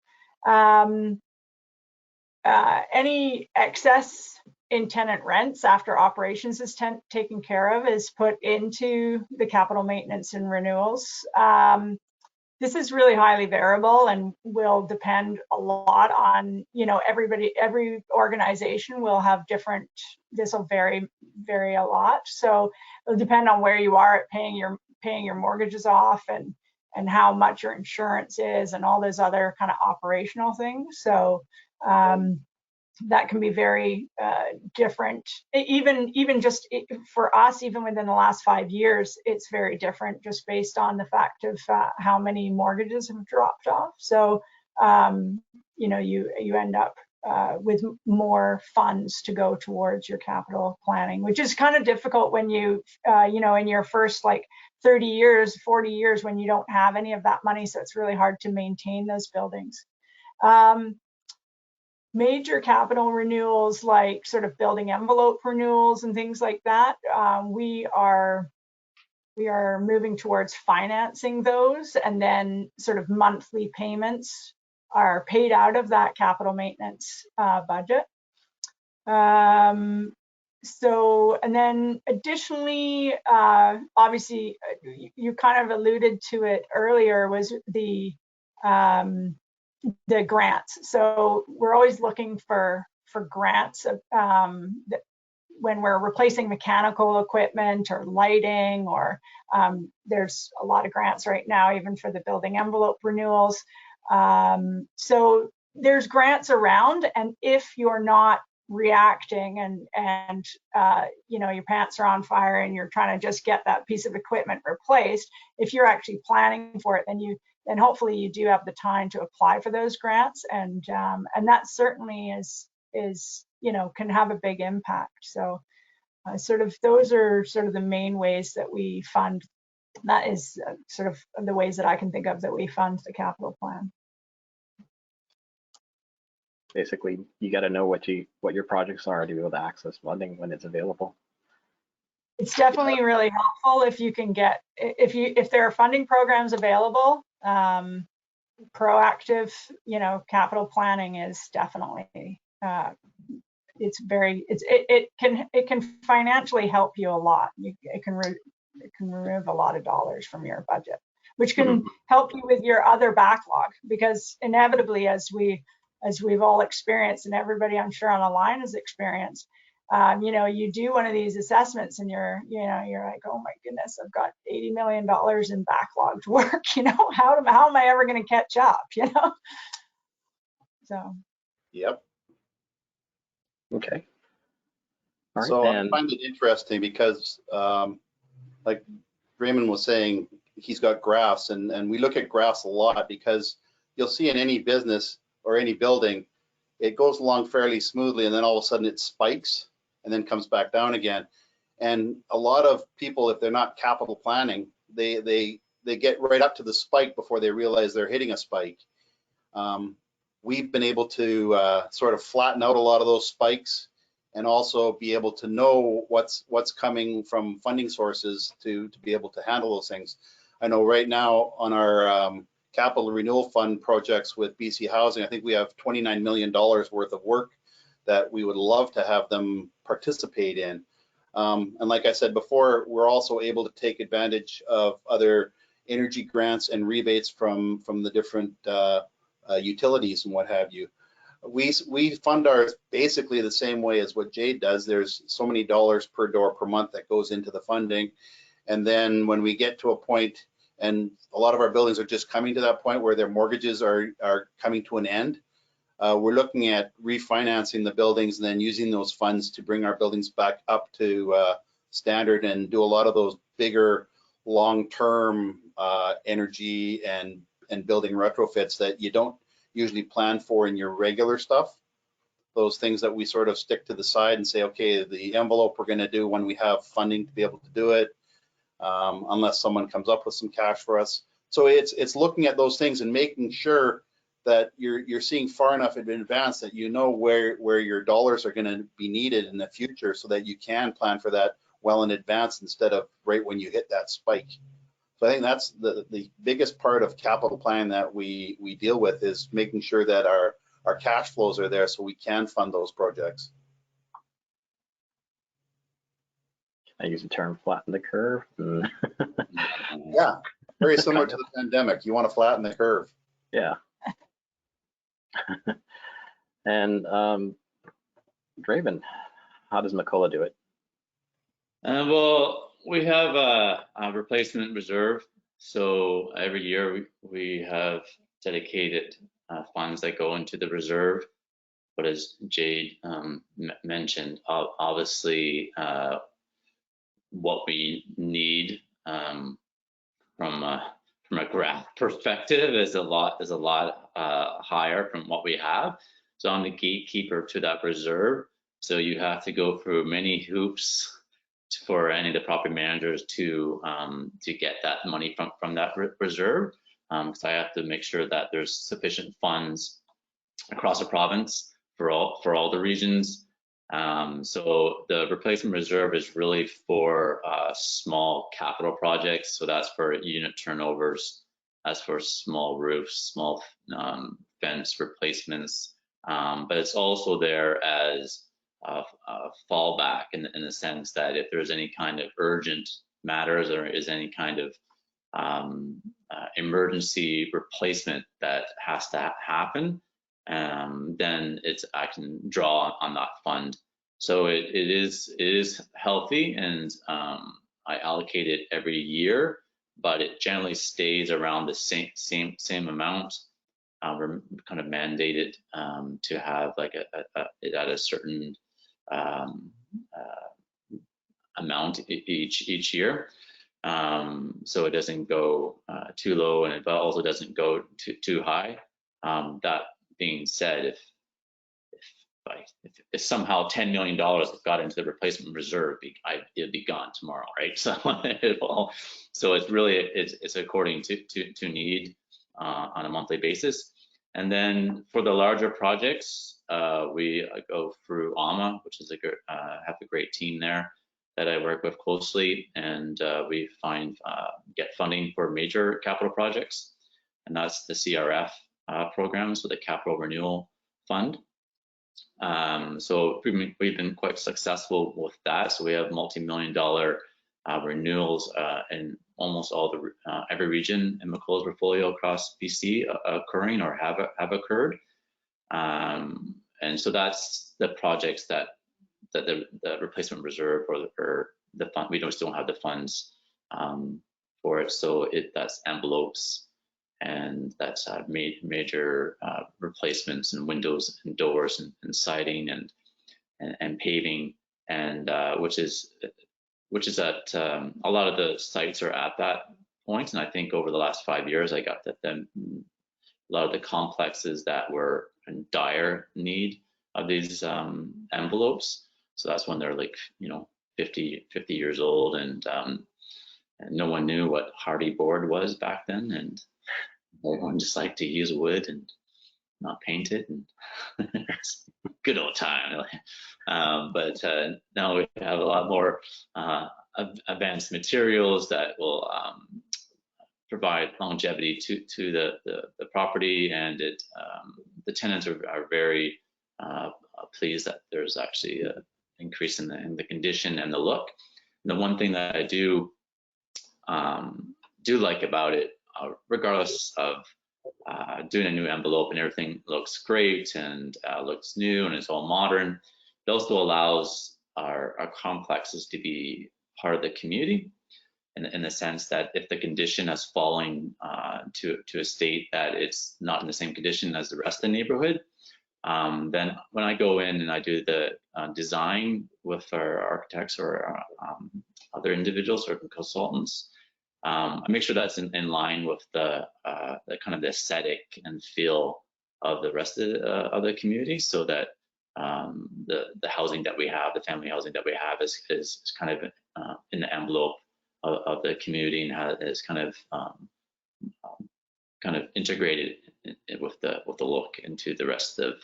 Any excess in tenant rents after operations is taken care of is put into the capital maintenance and renewals. This is really highly variable and will depend a lot on, you know, every organization will have different, this will vary a lot. So it'll depend on where you are at paying your mortgages off and how much your insurance is and all those other kind of operational things. So that can be very different. Even just for us, even within the last 5 years, it's very different just based on the fact of how many mortgages have dropped off. So, you know, you end up with more funds to go towards your capital planning, which is kind of difficult when you know, in your first like 30 years, 40 years, when you don't have any of that money. So it's really hard to maintain those buildings. Major capital renewals, like sort of building envelope renewals and things like that, we are moving towards financing those, and then sort of monthly payments are paid out of that capital maintenance budget. So, and then additionally, obviously, you kind of alluded to it earlier, was the grants. So we're always looking for grants when we're replacing mechanical equipment or lighting, or there's a lot of grants right now, even for the building envelope renewals. So there's grants around, and if you're not reacting and you know, your pants are on fire and you're trying to just get that piece of equipment replaced, if you're actually planning for it, then hopefully you do have the time to apply for those grants, and that certainly is, you know, can have a big impact. So sort of those are sort of the main ways that we fund. That is sort of the ways that I can think of that we fund the capital plan. Basically, you got to know what your projects are to be able to access funding when it's available. It's definitely really helpful if you can get, if there are funding programs available. Proactive, you know, capital planning is definitely it can financially help you a lot. It can remove a lot of dollars from your budget, which can help you with your other backlog, because inevitably, as we've all experienced, and everybody I'm sure on the line has experienced, you know, you do one of these assessments and you're like, oh my goodness, I've got $80 million in backlogged work. You know, how am I ever going to catch up? You know, so. Yep. Okay. All right, so then. I find it interesting because, like Raymond was saying, he's got graphs, and we look at graphs a lot because you'll see in any business or any building, it goes along fairly smoothly, and then all of a sudden it spikes and then comes back down again. And a lot of people, if they're not capital planning, they get right up to the spike before they realize they're hitting a spike. We've been able to sort of flatten out a lot of those spikes, and also be able to know what's coming from funding sources to be able to handle those things. I know right now on our capital renewal fund projects with BC Housing, I think we have $29 million worth of work that we would love to have them participate in. And like I said before, we're also able to take advantage of other energy grants and rebates from the different utilities and what have you. We fund ours basically the same way as what Jade does. There's so many dollars per door per month that goes into the funding. And then when we get to a point, and a lot of our buildings are just coming to that point where their mortgages are coming to an end, we're looking at refinancing the buildings and then using those funds to bring our buildings back up to standard and do a lot of those bigger long-term energy and building retrofits that you don't usually plan for in your regular stuff. Those things that we sort of stick to the side and say, okay, the envelope we're going to do when we have funding to be able to do it, unless someone comes up with some cash for us. So it's looking at those things and making sure that you're seeing far enough in advance that you know where your dollars are going to be needed in the future, so that you can plan for that well in advance instead of right when you hit that spike. So I think that's the biggest part of capital planning that we deal with, is making sure that our cash flows are there so we can fund those projects. I use the term flatten the curve. Yeah, very similar to the pandemic. You want to flatten the curve. Yeah. And Draven, how does Macola do it? Well, we have a replacement reserve. So every year we have dedicated funds that go into the reserve. But as Jade mentioned, obviously what we need from a graph perspective is a lot higher from what we have. So I'm the gatekeeper to that reserve. So you have to go through many hoops for any of the property managers to get that money from that reserve. So I have to make sure that there's sufficient funds across the province for all the regions. So the replacement reserve is really for small capital projects. So that's for unit turnovers, that's for small roofs, small fence replacements. But it's also there as a fallback in the sense that if there's any kind of urgent matters or is any kind of emergency replacement that has to happen, then I can draw on that fund. So it is healthy, and I allocate it every year, but it generally stays around the same amount. We're kind of mandated to have like it at a certain amount each year. So it doesn't go too low, and it also doesn't go too high. That being said, if somehow $10 million got into the replacement reserve, it'd be gone tomorrow, right? So it's really it's according to need on a monthly basis. And then for the larger projects, we go through AMA, which is have a great team there that I work with closely, and we get funding for major capital projects, and that's the CRF program, so the Capital Renewal Fund. So we've been quite successful with that. So we have multi-million-dollar renewals in almost every region in Macola's portfolio across BC occurring or have occurred. And so that's the projects that the replacement reserve or the fund, we still don't have the funds for it. So that's envelopes, and that's major replacements and windows and doors and siding and paving, and which is at a lot of the sites are at that point. And I think over the last 5 years, I got that a lot of the complexes that were in dire need of these envelopes. So that's when they're like 50 years old, and no one knew what hardy board was back then, and everyone just liked to use wood and not paint it, and it's a good old time. But now we have a lot more advanced materials that will provide longevity to the property, and the tenants are very pleased that there's actually an increase in the condition and the look. And the one thing that I do like about it, regardless of doing a new envelope and everything looks great and looks new and it's all modern, it also allows our complexes to be part of the community in the sense that if the condition has fallen to a state that it's not in the same condition as the rest of the neighborhood, then when I go in and I do the design with our architects or other individuals or consultants, I make sure that's in line with the kind of the aesthetic and feel of the rest of the community, so that the housing that we have, the family housing that we have, is kind of in the envelope of the community and is kind of integrated with the look into the rest of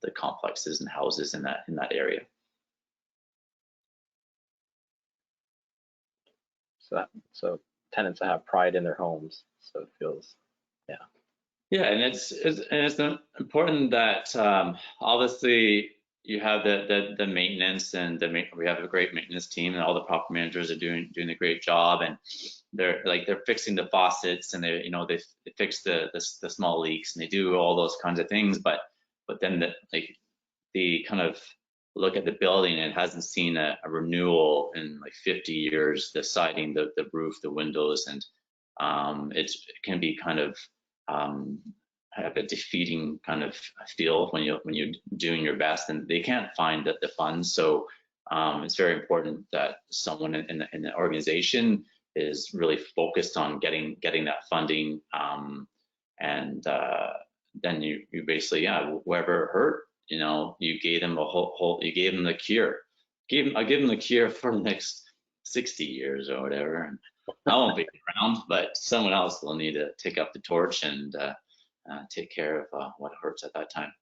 the complexes and houses in that area. So tenants have pride in their homes, so it feels, yeah, and it's important that obviously you have the maintenance, and we have a great maintenance team, and all the property managers are doing a great job, and they're fixing the faucets, and they fix the small leaks, and they do all those kinds of things, but then the kind of look at the building, and it hasn't seen a renewal in like 50 years, the siding, the roof, the windows, and it can be kind of have a defeating kind of feel when you're doing your best, and they can't find the funds. So it's very important that someone in the organization is really focused on getting that funding, and then you basically, whoever hurt, you gave them you gave them the cure. I give them the cure for the next 60 years or whatever. And I won't be around, but someone else will need to take up the torch and take care of what hurts at that time.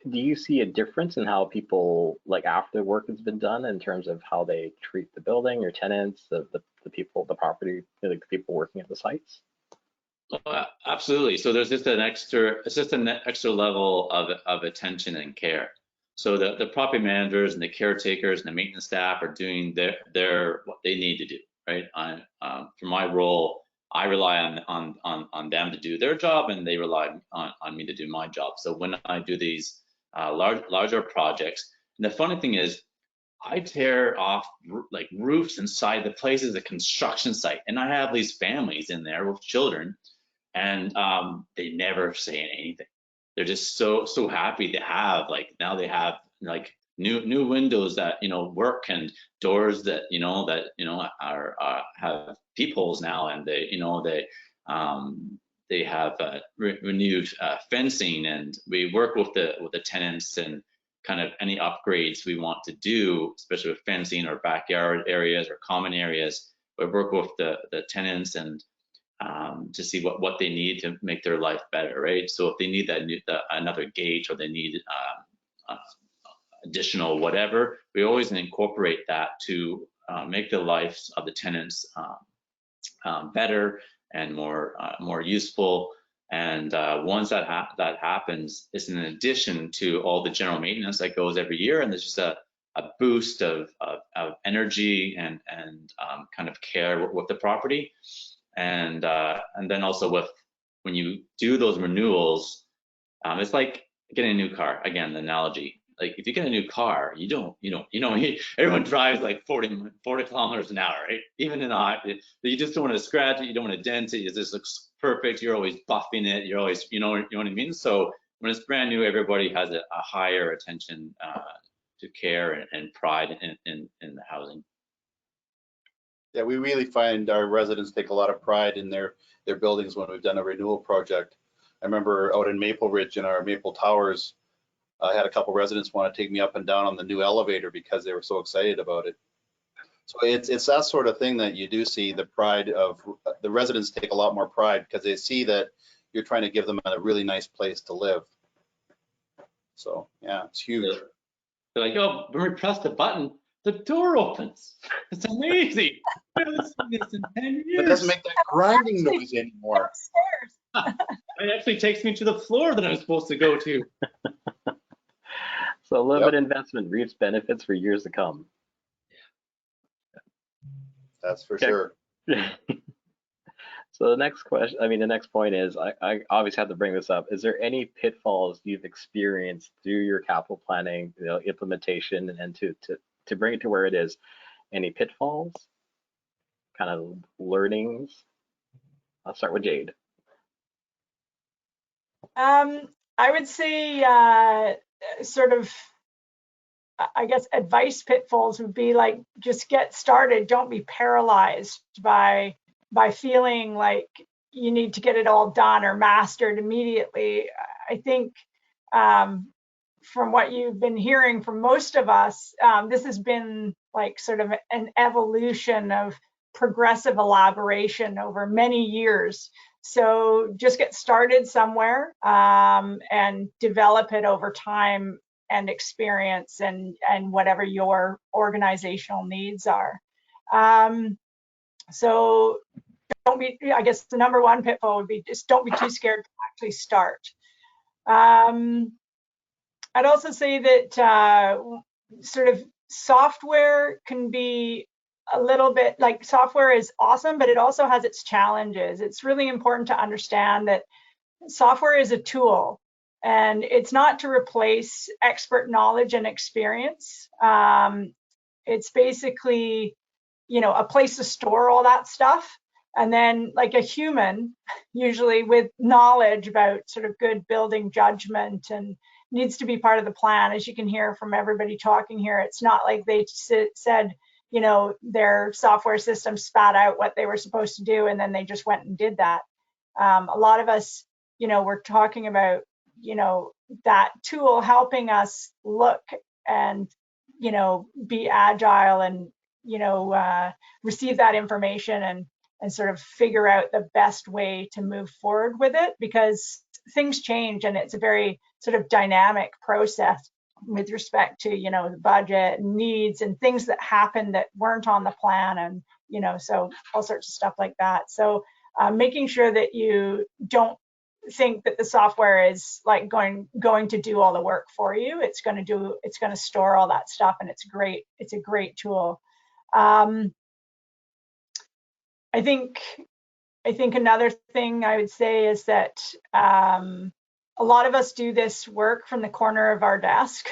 Do you see a difference in how people, like after the work has been done, in terms of how they treat the building, your tenants, the people, the property, like the people working at the sites? Absolutely. So there's just an extra level of attention and care. So the property managers and the caretakers and the maintenance staff are doing their what they need to do, right? For my role, I rely on them to do their job, and they rely on me to do my job. So when I do these larger projects, and the funny thing is, I tear off like roofs inside the place is a construction site, and I have these families in there with children, and they never say anything. They're just so happy to have, like, now they have like new windows that work, and doors that are have peepholes now, and they have renewed fencing, and we work with the tenants, and kind of any upgrades we want to do, especially with fencing or backyard areas or common areas. We work with the tenants, and to see what they need to make their life better, right? So if they need another gate, or they need additional whatever, we always incorporate that to make the lives of the tenants better and more useful. And once that happens, it's in addition to all the general maintenance that goes every year, and there's just a boost of energy and kind of care with the property. And then also when you do those renewals, it's like getting a new car. Again, the analogy, like if you get a new car, everyone drives like 40 kilometers an hour, right? Even in you just don't want to scratch it, you don't want to dent it, it just looks perfect. You're always buffing it, you're always, you know what I mean? So when it's brand new, everybody has a higher attention to care and pride in the housing. Yeah, we really find our residents take a lot of pride in their buildings when we've done a renewal project. I remember out in Maple Ridge in our Maple Towers, I had a couple residents want to take me up and down on the new elevator because they were so excited about it. So it's that sort of thing that you do see the pride of the residents take a lot more pride, because they see that you're trying to give them a really nice place to live. So yeah, it's huge. They're like, oh, when we press the button, the door opens. It's amazing. I haven't seen this in 10 years. It doesn't make that grinding noise anymore. It actually takes me to the floor that I'm supposed to go to. So a little bit of investment reaps benefits for years to come. That's for sure. So the next question, the next point is, I obviously have to bring this up. Is there any pitfalls you've experienced through your capital planning, implementation, and to bring it to where it is? Any pitfalls, kind of learnings? I'll start with Jade. I would say sort of, I guess, advice pitfalls would be like, just get started. Don't be paralyzed by feeling like you need to get it all done or mastered immediately. I think from what you've been hearing from most of us, this has been like sort of an evolution of progressive elaboration over many years. So just get started somewhere and develop it over time and experience and whatever your organizational needs are. So don't be, I guess the number one pitfall would be just don't be too scared to actually start. I'd also say that sort of software can be a little bit like software is awesome, but it also has its challenges. It's really important to understand that software is a tool and it's not to replace expert knowledge and experience. It's basically, you know, a place to store all that stuff. And then like a human, usually with knowledge about sort of good building judgment and needs to be part of the plan. As you can hear from everybody talking here, it's not like they said, you know, their software system spat out what they were supposed to do and then they just went and did that. A lot of us, you know, we're talking about, you know, that tool helping us look and, you know, be agile and, you know, receive that information and sort of figure out the best way to move forward with it, because things change and it's a very sort of dynamic process with respect to, you know, the budget and needs and things that happen that weren't on the plan, and, you know, so all sorts of stuff like that. So making sure that you don't think that the software is like going to do all the work for you. It's going to store all that stuff, and it's a great tool. I think another thing I would say is that a lot of us do this work from the corner of our desk.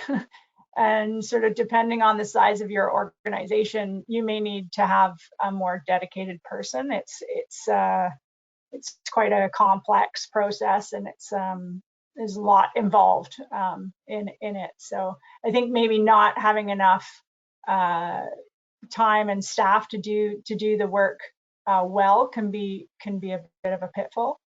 And sort of depending on the size of your organization, you may need to have a more dedicated person. It's quite a complex process, and there's a lot involved in it. So I think maybe not having enough time and staff to do the work well can be a bit of a pitfall.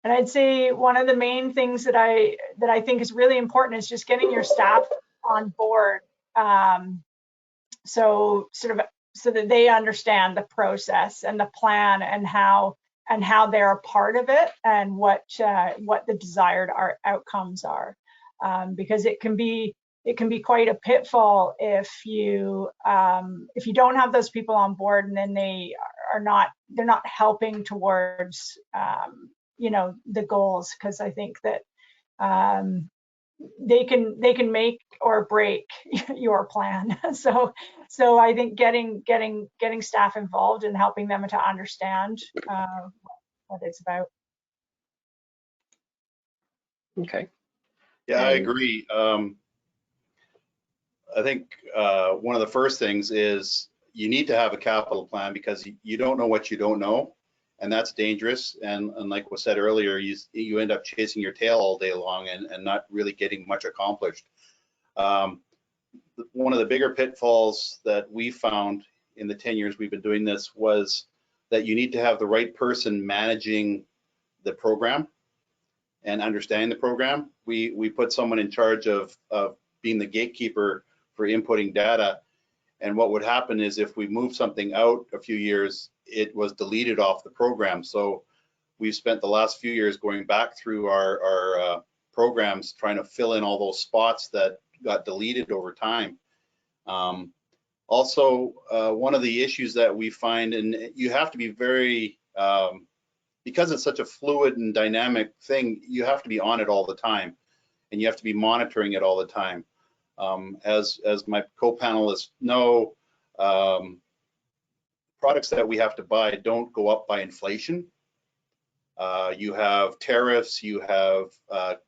And I'd say one of the main things that I think is really important is just getting your staff on board. So that they understand the process and the plan and how they're a part of it, and what the desired outcomes are, because it can be quite a pitfall if you don't have those people on board, and then they're not helping towards you know, the goals, because I think that they can make or break your plan. So I think getting staff involved and helping them to understand what it's about. Okay. Yeah, I agree. I think one of the first things is you need to have a capital plan, because you don't know what you don't know, and that's dangerous. And like was said earlier, you end up chasing your tail all day long and not really getting much accomplished. One of the bigger pitfalls that we found in the 10 years we've been doing this was that you need to have the right person managing the program and understanding the program. We put someone in charge of being the gatekeeper for inputting data. And what would happen is if we move something out a few years, it was deleted off the program. So we've spent the last few years going back through our programs, trying to fill in all those spots that got deleted over time. Also, one of the issues that we find, and you have to be very, because it's such a fluid and dynamic thing, you have to be on it all the time, and you have to be monitoring it all the time. As my co-panelists know, products that we have to buy don't go up by inflation. You have tariffs, you have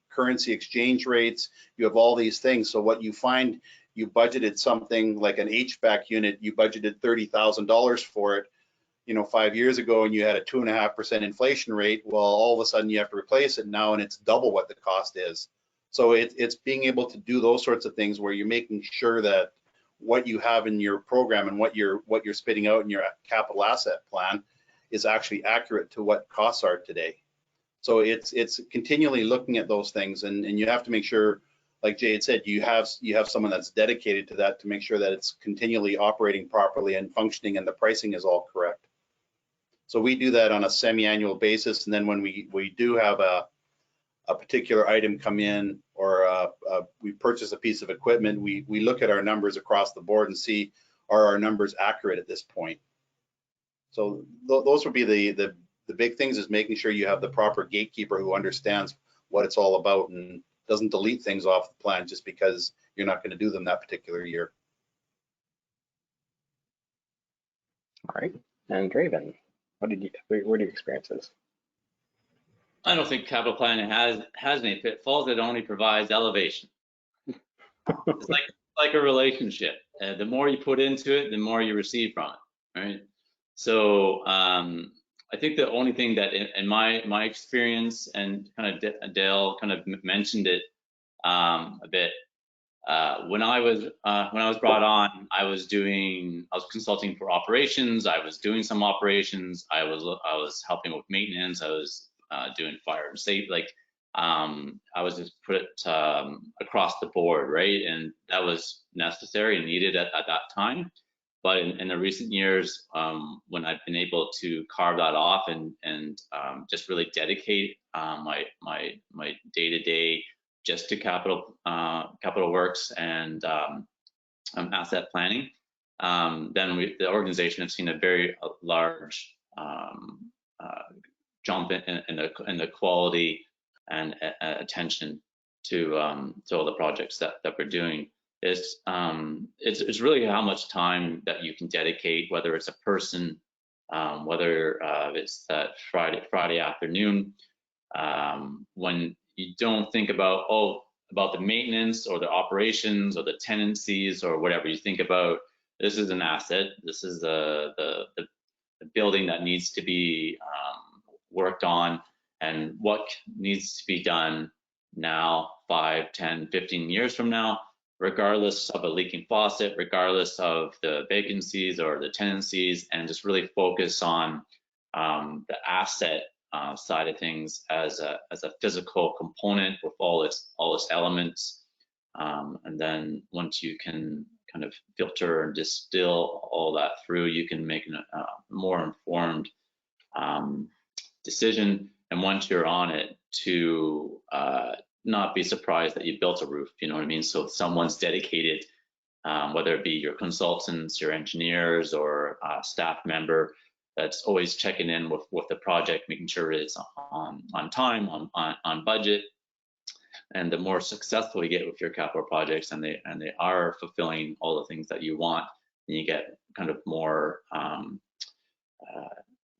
currency exchange rates, you have all these things. So what you find, you budgeted something like an HVAC unit, you budgeted $30,000 for it, you know, 5 years ago, and you had a 2.5% inflation rate. Well, all of a sudden you have to replace it now, and it's double what the cost is. So it's being able to do those sorts of things where you're making sure that what you have in your program and what you're spitting out in your capital asset plan is actually accurate to what costs are today. So it's continually looking at those things, and you have to make sure, like Jay had said, you have someone that's dedicated to that to make sure that it's continually operating properly and functioning, and the pricing is all correct. So we do that on a semi-annual basis, and then when we do have a particular item come in, or we purchase a piece of equipment, we look at our numbers across the board and see, are our numbers accurate at this point? So those would be the big things, is making sure you have the proper gatekeeper who understands what it's all about, and doesn't delete things off the plan just because you're not going to do them that particular year. All right. And Draven, what are your experiences? I don't think capital planning has any pitfalls. It only provides elevation. It's like a relationship. The more you put into it, the more you receive from it, right? So I think the only thing that in my experience, and kind of Dale kind of mentioned it a bit, when I was brought on, I was consulting for operations. I was doing some operations. I was helping with maintenance. I was doing fire and safety. Like I was just put across the board, right? And that was necessary and needed at that time. But in the recent years, when I've been able to carve that off and just really dedicate my day-to-day just to capital works and asset planning, then the organization has seen a very large jump in the quality and attention to all the projects that we're doing. It's really how much time that you can dedicate, whether it's a person, whether it's that Friday afternoon, when you don't think about the maintenance or the operations or the tenancies or whatever. You think about, this is an asset, this is the building that needs to be worked on, and what needs to be done now, 5, 10, 15 years from now, regardless of a leaking faucet, regardless of the vacancies or the tenancies, and just really focus on the asset side of things as a physical component with all its elements, and then once you can kind of filter and distill all that through, you can make a more informed decision. And once you're on it, to not be surprised that you built a roof, you know what I mean? So someone's dedicated, whether it be your consultants, your engineers, or a staff member that's always checking in with the project, making sure it's on time, on budget. And the more successful you get with your capital projects, and they are fulfilling all the things that you want, then you get kind of more,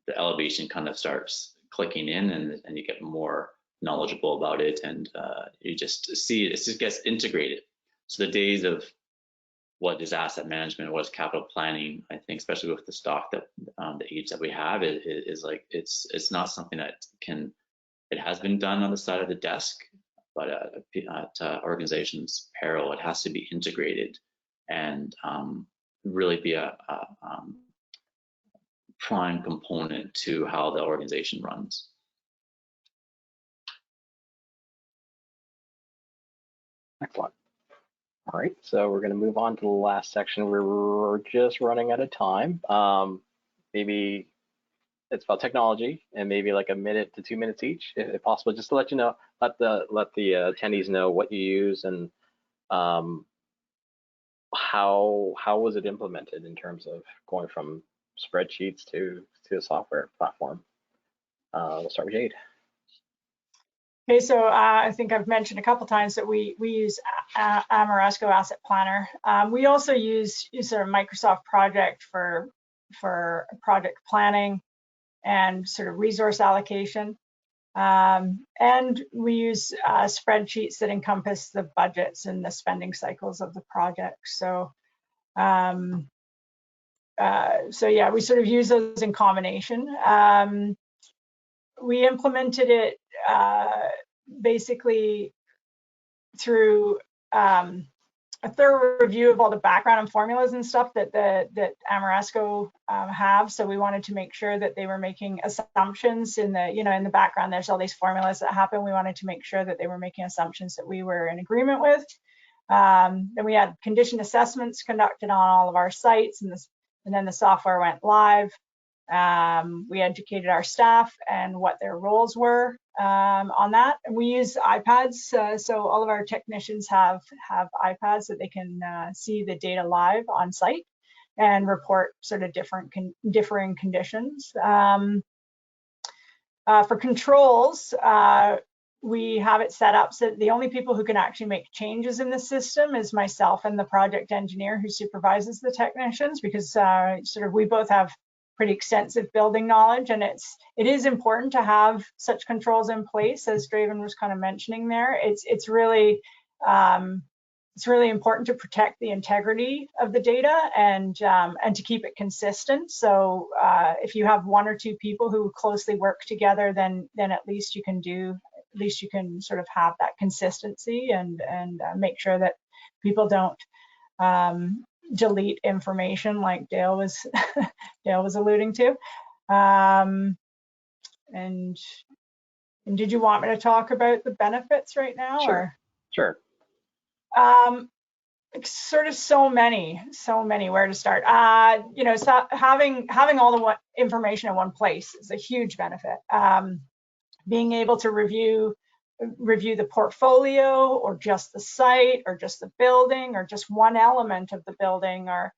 the elevation kind of starts clicking in, and you get more knowledgeable about it, and you just see it just gets integrated. So the days of what is asset management, what is capital planning, I think, especially with the stock that the age that we have, is like it's not something that it has been done on the side of the desk, but at organizations' peril, it has to be integrated and really be a prime component to how the organization runs. Excellent. All right, so we're going to move on to the last section. We're just running out of time. Maybe it's about technology, and maybe like a minute to 2 minutes each, if possible, just to let you know, let the attendees know what you use and how was it implemented in terms of going from spreadsheets to a software platform. We'll start with Jade. Okay, so I think I've mentioned a couple times that we use Ameresco Asset Planner. We also use sort of Microsoft Project for project planning and sort of resource allocation. And we use spreadsheets that encompass the budgets and the spending cycles of the project. So, so yeah, we sort of use those in combination. We implemented it basically through a thorough review of all the background and formulas and stuff that Ameresco have. So we wanted to make sure that they were making assumptions in the background. There's all these formulas that happen. We wanted to make sure that they were making assumptions that we were in agreement with. Then we had condition assessments conducted on all of our sites, and then the software went live. We educated our staff and what their roles were on that. And we use iPads, so all of our technicians have iPads that they can see the data live on site and report sort of differing conditions. For controls, we have it set up so that the only people who can actually make changes in the system is myself and the project engineer who supervises the technicians, because sort of we both have pretty extensive building knowledge, and it is important to have such controls in place, as Draven was kind of mentioning there. It's really important to protect the integrity of the data and to keep it consistent. So if you have one or two people who closely work together, then at least you can sort of have that consistency and make sure that people don't delete information like Dale was Dale was alluding to. And did you want me to talk about the benefits right now? Sure. Sure. Sort of so many where to start. So having all the information in one place is a huge benefit. Being able to review the portfolio, or just the site, or just the building, or just one element of the building, or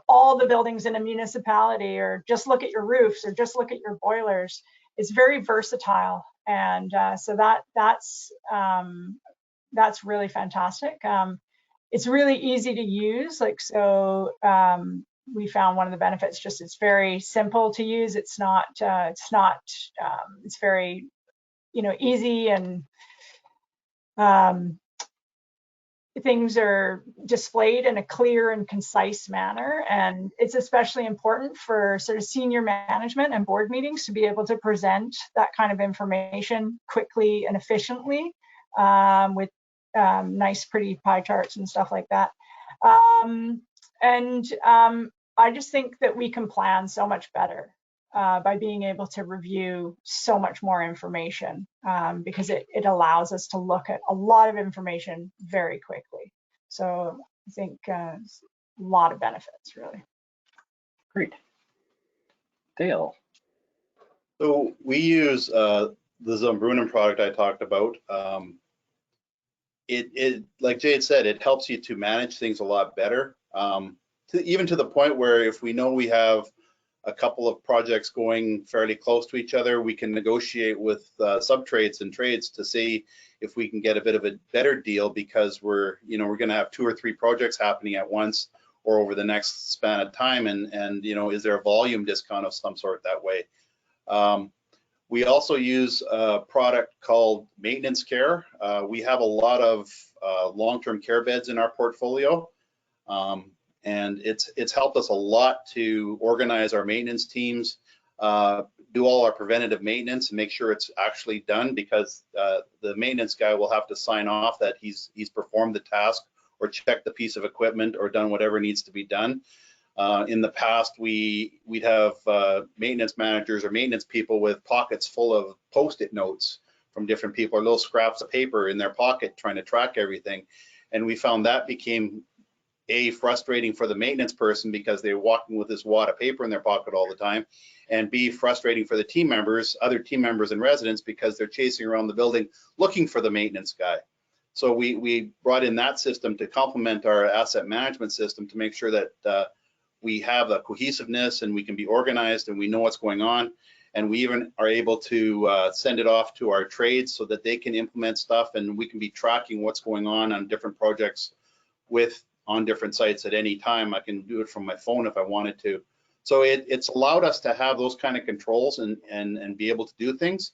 all the buildings in a municipality, or just look at your roofs, or just look at your boilers. It's very versatile, and so that's really fantastic. It's really easy to use. We found one of the benefits, just it's very simple to use. It's very easy, and things are displayed in a clear and concise manner. And it's especially important for sort of senior management and board meetings to be able to present that kind of information quickly and efficiently, with nice, pretty pie charts and stuff like that. I just think that we can plan so much better by being able to review so much more information, because it allows us to look at a lot of information very quickly. So I think a lot of benefits, really. Great. Dale. So we use the Zambrunen product I talked about. It like Jade said, it helps you to manage things a lot better, even to the point where if we know we have a couple of projects going fairly close to each other, we can negotiate with sub-trades and trades to see if we can get a bit of a better deal, because we're going to have 2 or 3 projects happening at once or over the next span of time, and is there a volume discount of some sort that way? We also use a product called Maintenance Care. We have a lot of long-term care beds in our portfolio, and it's helped us a lot to organize our maintenance teams, do all our preventative maintenance, and make sure it's actually done, because the maintenance guy will have to sign off that he's performed the task, or checked the piece of equipment, or done whatever needs to be done. In the past, we'd have maintenance managers or maintenance people with pockets full of Post-it notes from different people, or little scraps of paper in their pocket trying to track everything. And we found that became frustrating for the maintenance person, because they're walking with this wad of paper in their pocket all the time, and B, frustrating for the team members, other team members and residents, because they're chasing around the building looking for the maintenance guy. So we brought in that system to complement our asset management system, to make sure that we have the cohesiveness, and we can be organized, and we know what's going on. And we even are able to send it off to our trades so that they can implement stuff, and we can be tracking what's going on different projects on different sites at any time. I can do it from my phone if I wanted to. So it's allowed us to have those kind of controls and be able to do things.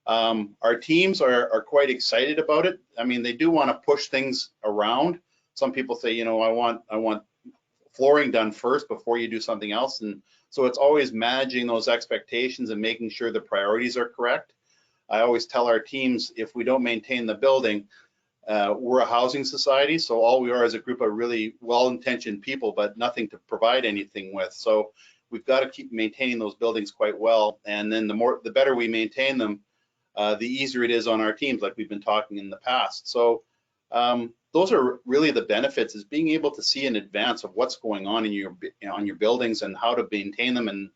Our teams are quite excited about it. I mean, they do want to push things around. Some people say, I want flooring done first before you do something else. And so it's always managing those expectations and making sure the priorities are correct. I always tell our teams, if we don't maintain the building, we're a housing society, so all we are is a group of really well-intentioned people, but nothing to provide anything with. So we've got to keep maintaining those buildings quite well, and then the better we maintain them, the easier it is on our teams, like we've been talking in the past. So those are really the benefits, is being able to see in advance of what's going on in your buildings and how to maintain them, and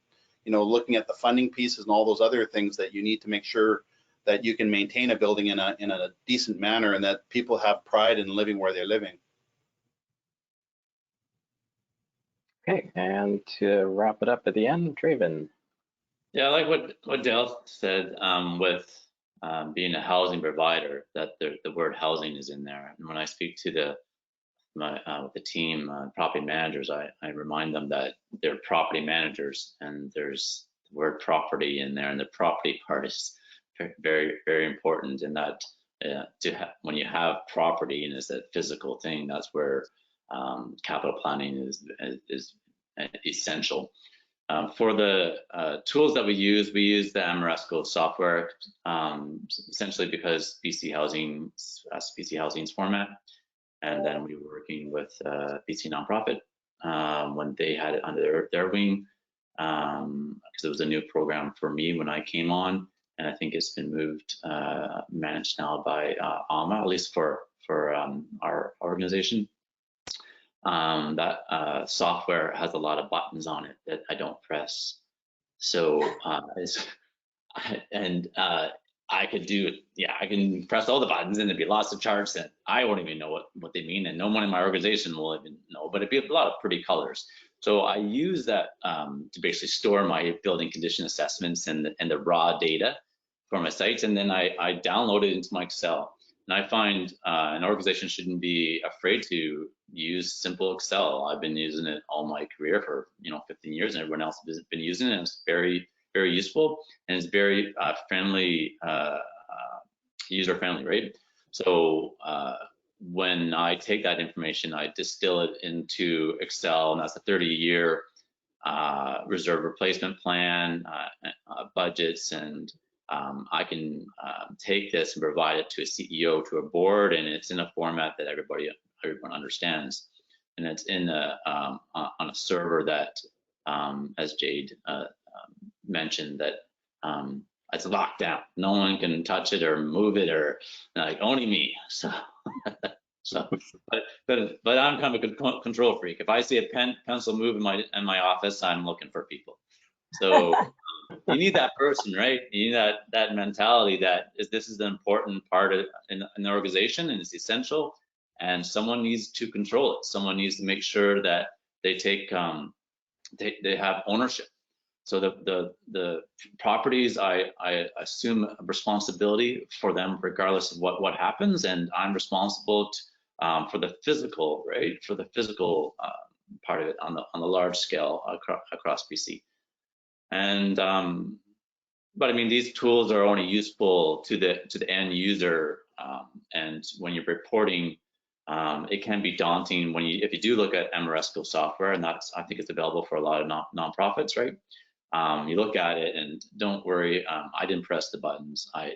looking at the funding pieces and all those other things that you need to make sure that you can maintain a building in a decent manner, and that people have pride in living where they're living. Okay, and to wrap it up at the end, Draven. Yeah, I like what Dale said with being a housing provider, that the word housing is in there. And when I speak to the team, property managers, I remind them that they're property managers, and there's the word property in there, and the property part is very, very important. In that, when you have property and it's a physical thing, that's where capital planning is essential. For the tools that we use the Amoresco software, essentially because BC Housing's format. And then we were working with BC Nonprofit when they had it under their wing, because it was a new program for me when I came on, and I think it's been managed now by AMA, at least for our organization. That software has a lot of buttons on it that I don't press. So I could do, I can press all the buttons and there'd be lots of charts that I won't even know what they mean, and no one in my organization will even know, but it'd be a lot of pretty colors. So I use that to basically store my building condition assessments and the raw data for my sites, and then I download it into my Excel. And I find an organization shouldn't be afraid to use simple Excel. I've been using it all my career for 15 years, and everyone else has been using it, and it's very, very useful, and it's very friendly, user-friendly, right? So when I take that information, I distill it into Excel, and that's a 30-year reserve replacement plan, budgets, and I can take this and provide it to a CEO, to a board, and it's in a format that everyone understands, and it's in on a server that, as Jade mentioned, that it's locked down. No one can touch it or move it, or like only me. So, but I'm kind of a control freak. If I see a pencil move in my office, I'm looking for people. So you need that person, right? You need that mentality that this is the important part in the organization, and it's essential. And someone needs to control it. Someone needs to make sure that they take they have ownership. So the properties, I assume responsibility for them regardless of what happens, and I'm responsible for the physical, right? For the physical part of it on the large scale across BC. And but I mean, these tools are only useful to the end user, and when you're reporting, it can be daunting if you do look at Amoresco software, and I think it's available for a lot of nonprofits, right? You look at it and don't worry, I didn't press the buttons. I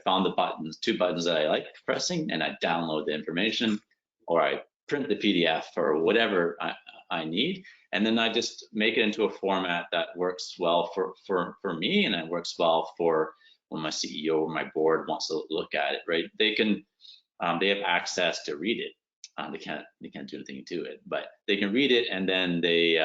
found the two buttons that I like pressing, and I download the information, or I print the PDF or whatever I need, and then I just make it into a format that works well for me, and it works well for when my CEO or my board wants to look at it, right? They have access to read it. They can't do anything to it, but they can read it, and then they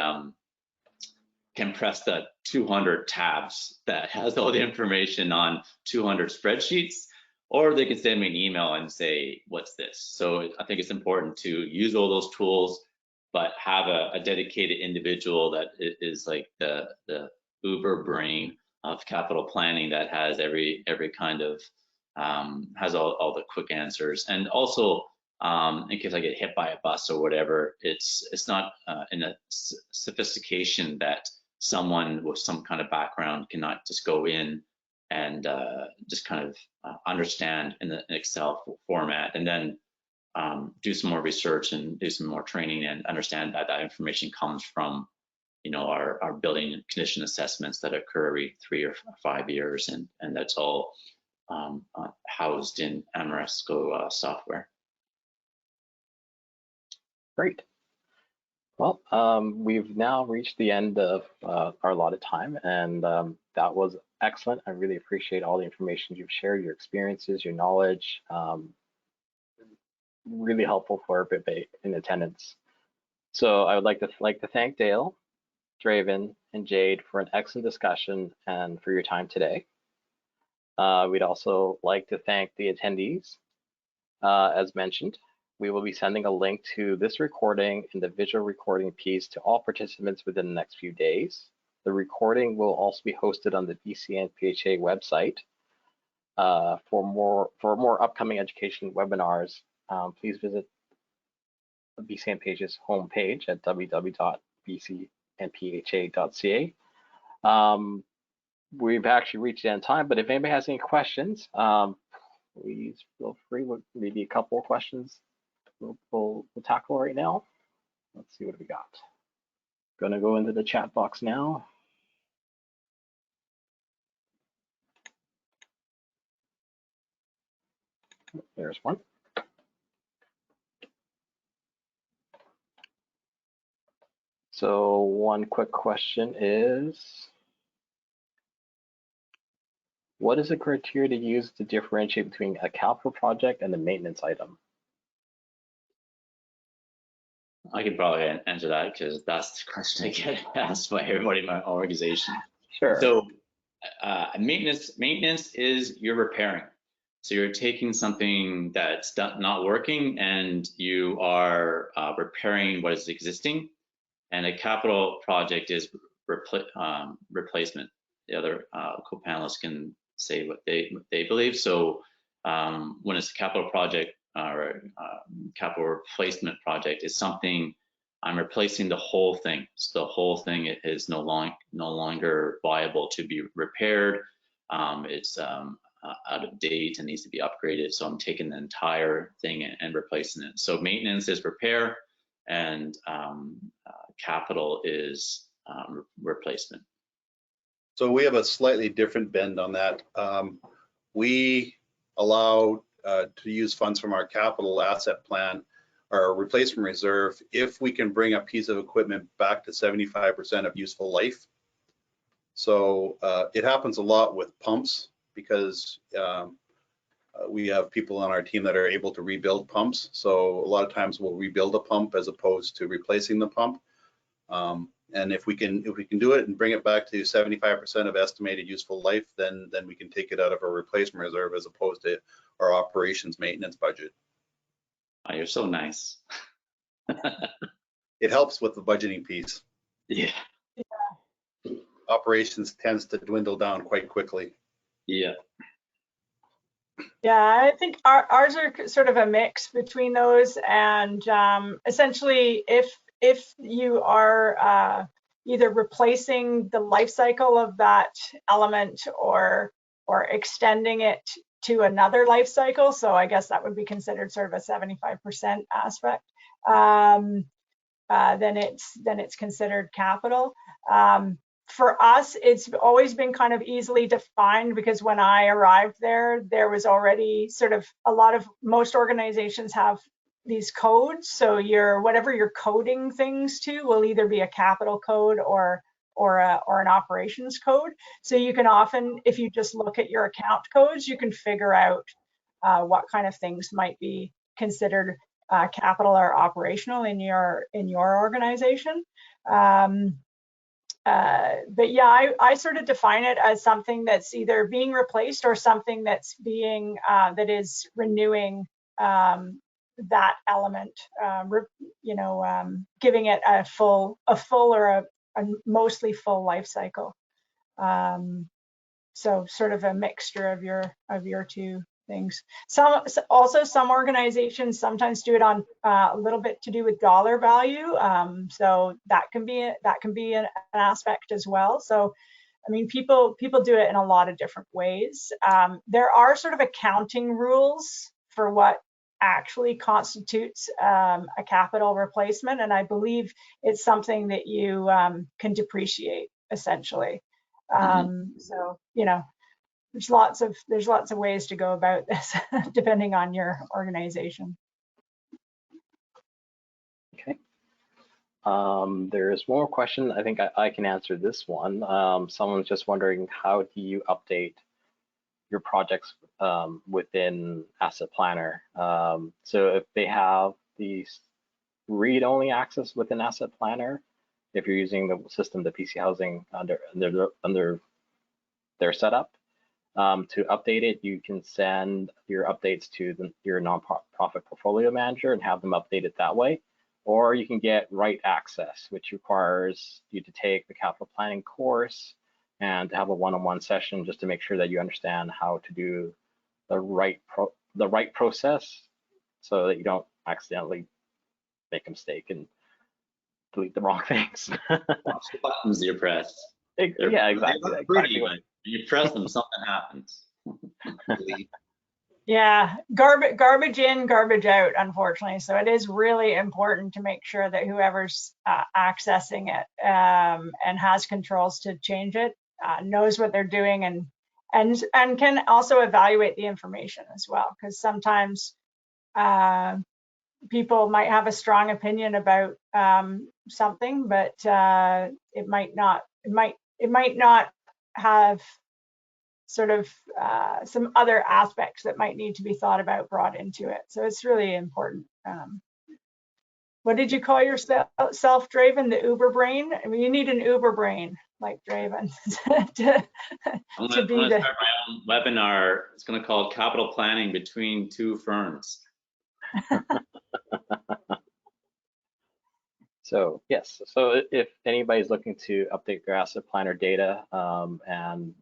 can press the 200 tabs that has all the information on 200 spreadsheets, or they can send me an email and say, what's this? So I think it's important to use all those tools, but have a dedicated individual that is like the Uber brain of capital planning, that has every kind of, has all the quick answers. And also, in case I get hit by a bus or whatever, it's not in a sophistication that someone with some kind of background cannot just go in and just kind of understand in the Excel format, and then do some more research and do some more training, and understand that information comes from our building condition assessments that occur every 3 or 5 years, and that's all housed in Amoresco software. Great. Well, we've now reached the end of our allotted time, and that was excellent. I really appreciate all the information you've shared, your experiences, your knowledge. Really helpful for everybody in attendance. So I would like to thank Dale, Draven, and Jade for an excellent discussion and for your time today. We'd also like to thank the attendees. As mentioned, we will be sending a link to this recording and the visual recording piece to all participants within the next few days. The recording will also be hosted on the BC NPHA website. For more upcoming education webinars, please visit the BC Pages homepage at www.bcnpha.ca. We've actually reached the end of time, but if anybody has any questions, please feel free. Maybe a couple of questions we'll tackle right now. Let's see what we got. Gonna go into the chat box now. There's one. So one quick question is, what is the criteria to use to differentiate between a capital project and a maintenance item? I can probably answer that because that's the question I get asked by everybody in my organization. Sure. So maintenance is you're repairing. So you're taking something that's not working and you are repairing what is existing. And a capital project is replacement. The other co-panelists can say what they believe. So when it's a capital project or capital replacement project, is something I'm replacing the whole thing. So the whole thing is no longer viable to be repaired. It's out of date and needs to be upgraded. So I'm taking the entire thing and replacing it. So maintenance is repair, and capital is replacement. So we have a slightly different bend on that. We allow to use funds from our capital asset plan or replacement reserve if we can bring a piece of equipment back to 75% of useful life. So it happens a lot with pumps because we have people on our team that are able to rebuild pumps. So a lot of times we'll rebuild a pump as opposed to replacing the pump. And if we can do it and bring it back to 75% of estimated useful life, then we can take it out of our replacement reserve as opposed to our operations maintenance budget. Oh, you're so nice. It helps with the budgeting piece. Yeah. Operations tends to dwindle down quite quickly. Yeah. Yeah, I think ours are sort of a mix between those, and essentially, if you are either replacing the life cycle of that element or extending it to another life cycle, so I guess that would be considered sort of a 75% aspect, then it's considered capital. For us, it's always been kind of easily defined because when I arrived there was already sort of most organizations have these codes. So whatever you're coding things to will either be a capital code or an operations code. So you can often, if you just look at your account codes, you can figure out what kind of things might be considered capital or operational in your organization. But yeah, I sort of define it as something that's either being replaced or something that's being that is renewing that element, giving it a full or a mostly full life cycle. So sort of a mixture of your two things. Some organizations sometimes do it on a little bit to do with dollar value. So that can be an aspect as well. So I mean, people do it in a lot of different ways. There are sort of accounting rules for what actually constitutes a capital replacement, and I believe it's something that you can depreciate essentially. So there's lots of ways to go about this depending on your organization. Okay. There is one more question. I think I can answer this one. Someone's just wondering, how do you update your projects within Asset Planner? So if they have the read-only access within Asset Planner, if you're using the system, the PC Housing under their setup, to update it, you can send your updates to your nonprofit portfolio manager and have them update it that way. Or you can get right access, which requires you to take the capital planning course and to have a one-on-one session just to make sure that you understand how to do the right process so that you don't accidentally make a mistake and delete the wrong things. Watch the buttons you press. Yeah, exactly. They're pretty, but you press them, something happens. Yeah, garbage in, garbage out, unfortunately. So it is really important to make sure that whoever's accessing it and has controls to change it knows what they're doing and can also evaluate the information as well. Because sometimes people might have a strong opinion about something, but it might not have sort of some other aspects that might need to be thought about brought into it. So it's really important. What did you call yourself, Draven? The Uber brain? I mean, you need an Uber brain like Draven to I'm gonna start my own webinar. It's gonna call Capital Planning Between Two Firms. So yes, so if anybody's looking to update their asset planner data, and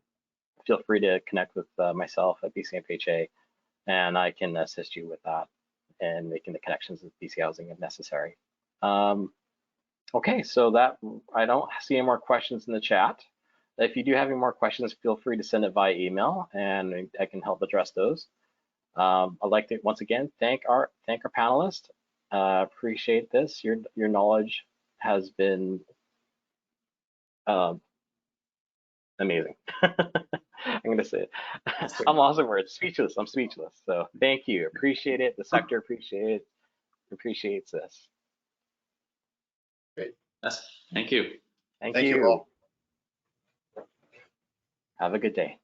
feel free to connect with myself at BCMPHA, and I can assist you with that and making the connections with BC Housing if necessary. Okay, so that I don't see any more questions in the chat. If you do have any more questions, feel free to send it via email, and I can help address those. I'd like to once again thank our panelists. Appreciate this. Your knowledge has been amazing. I'm gonna say it. I'm lost in words. Speechless. I'm speechless. So thank you. Appreciate it. The sector appreciates this. Great. Yes, thank you. Thank Thank you you. all. Have a good day.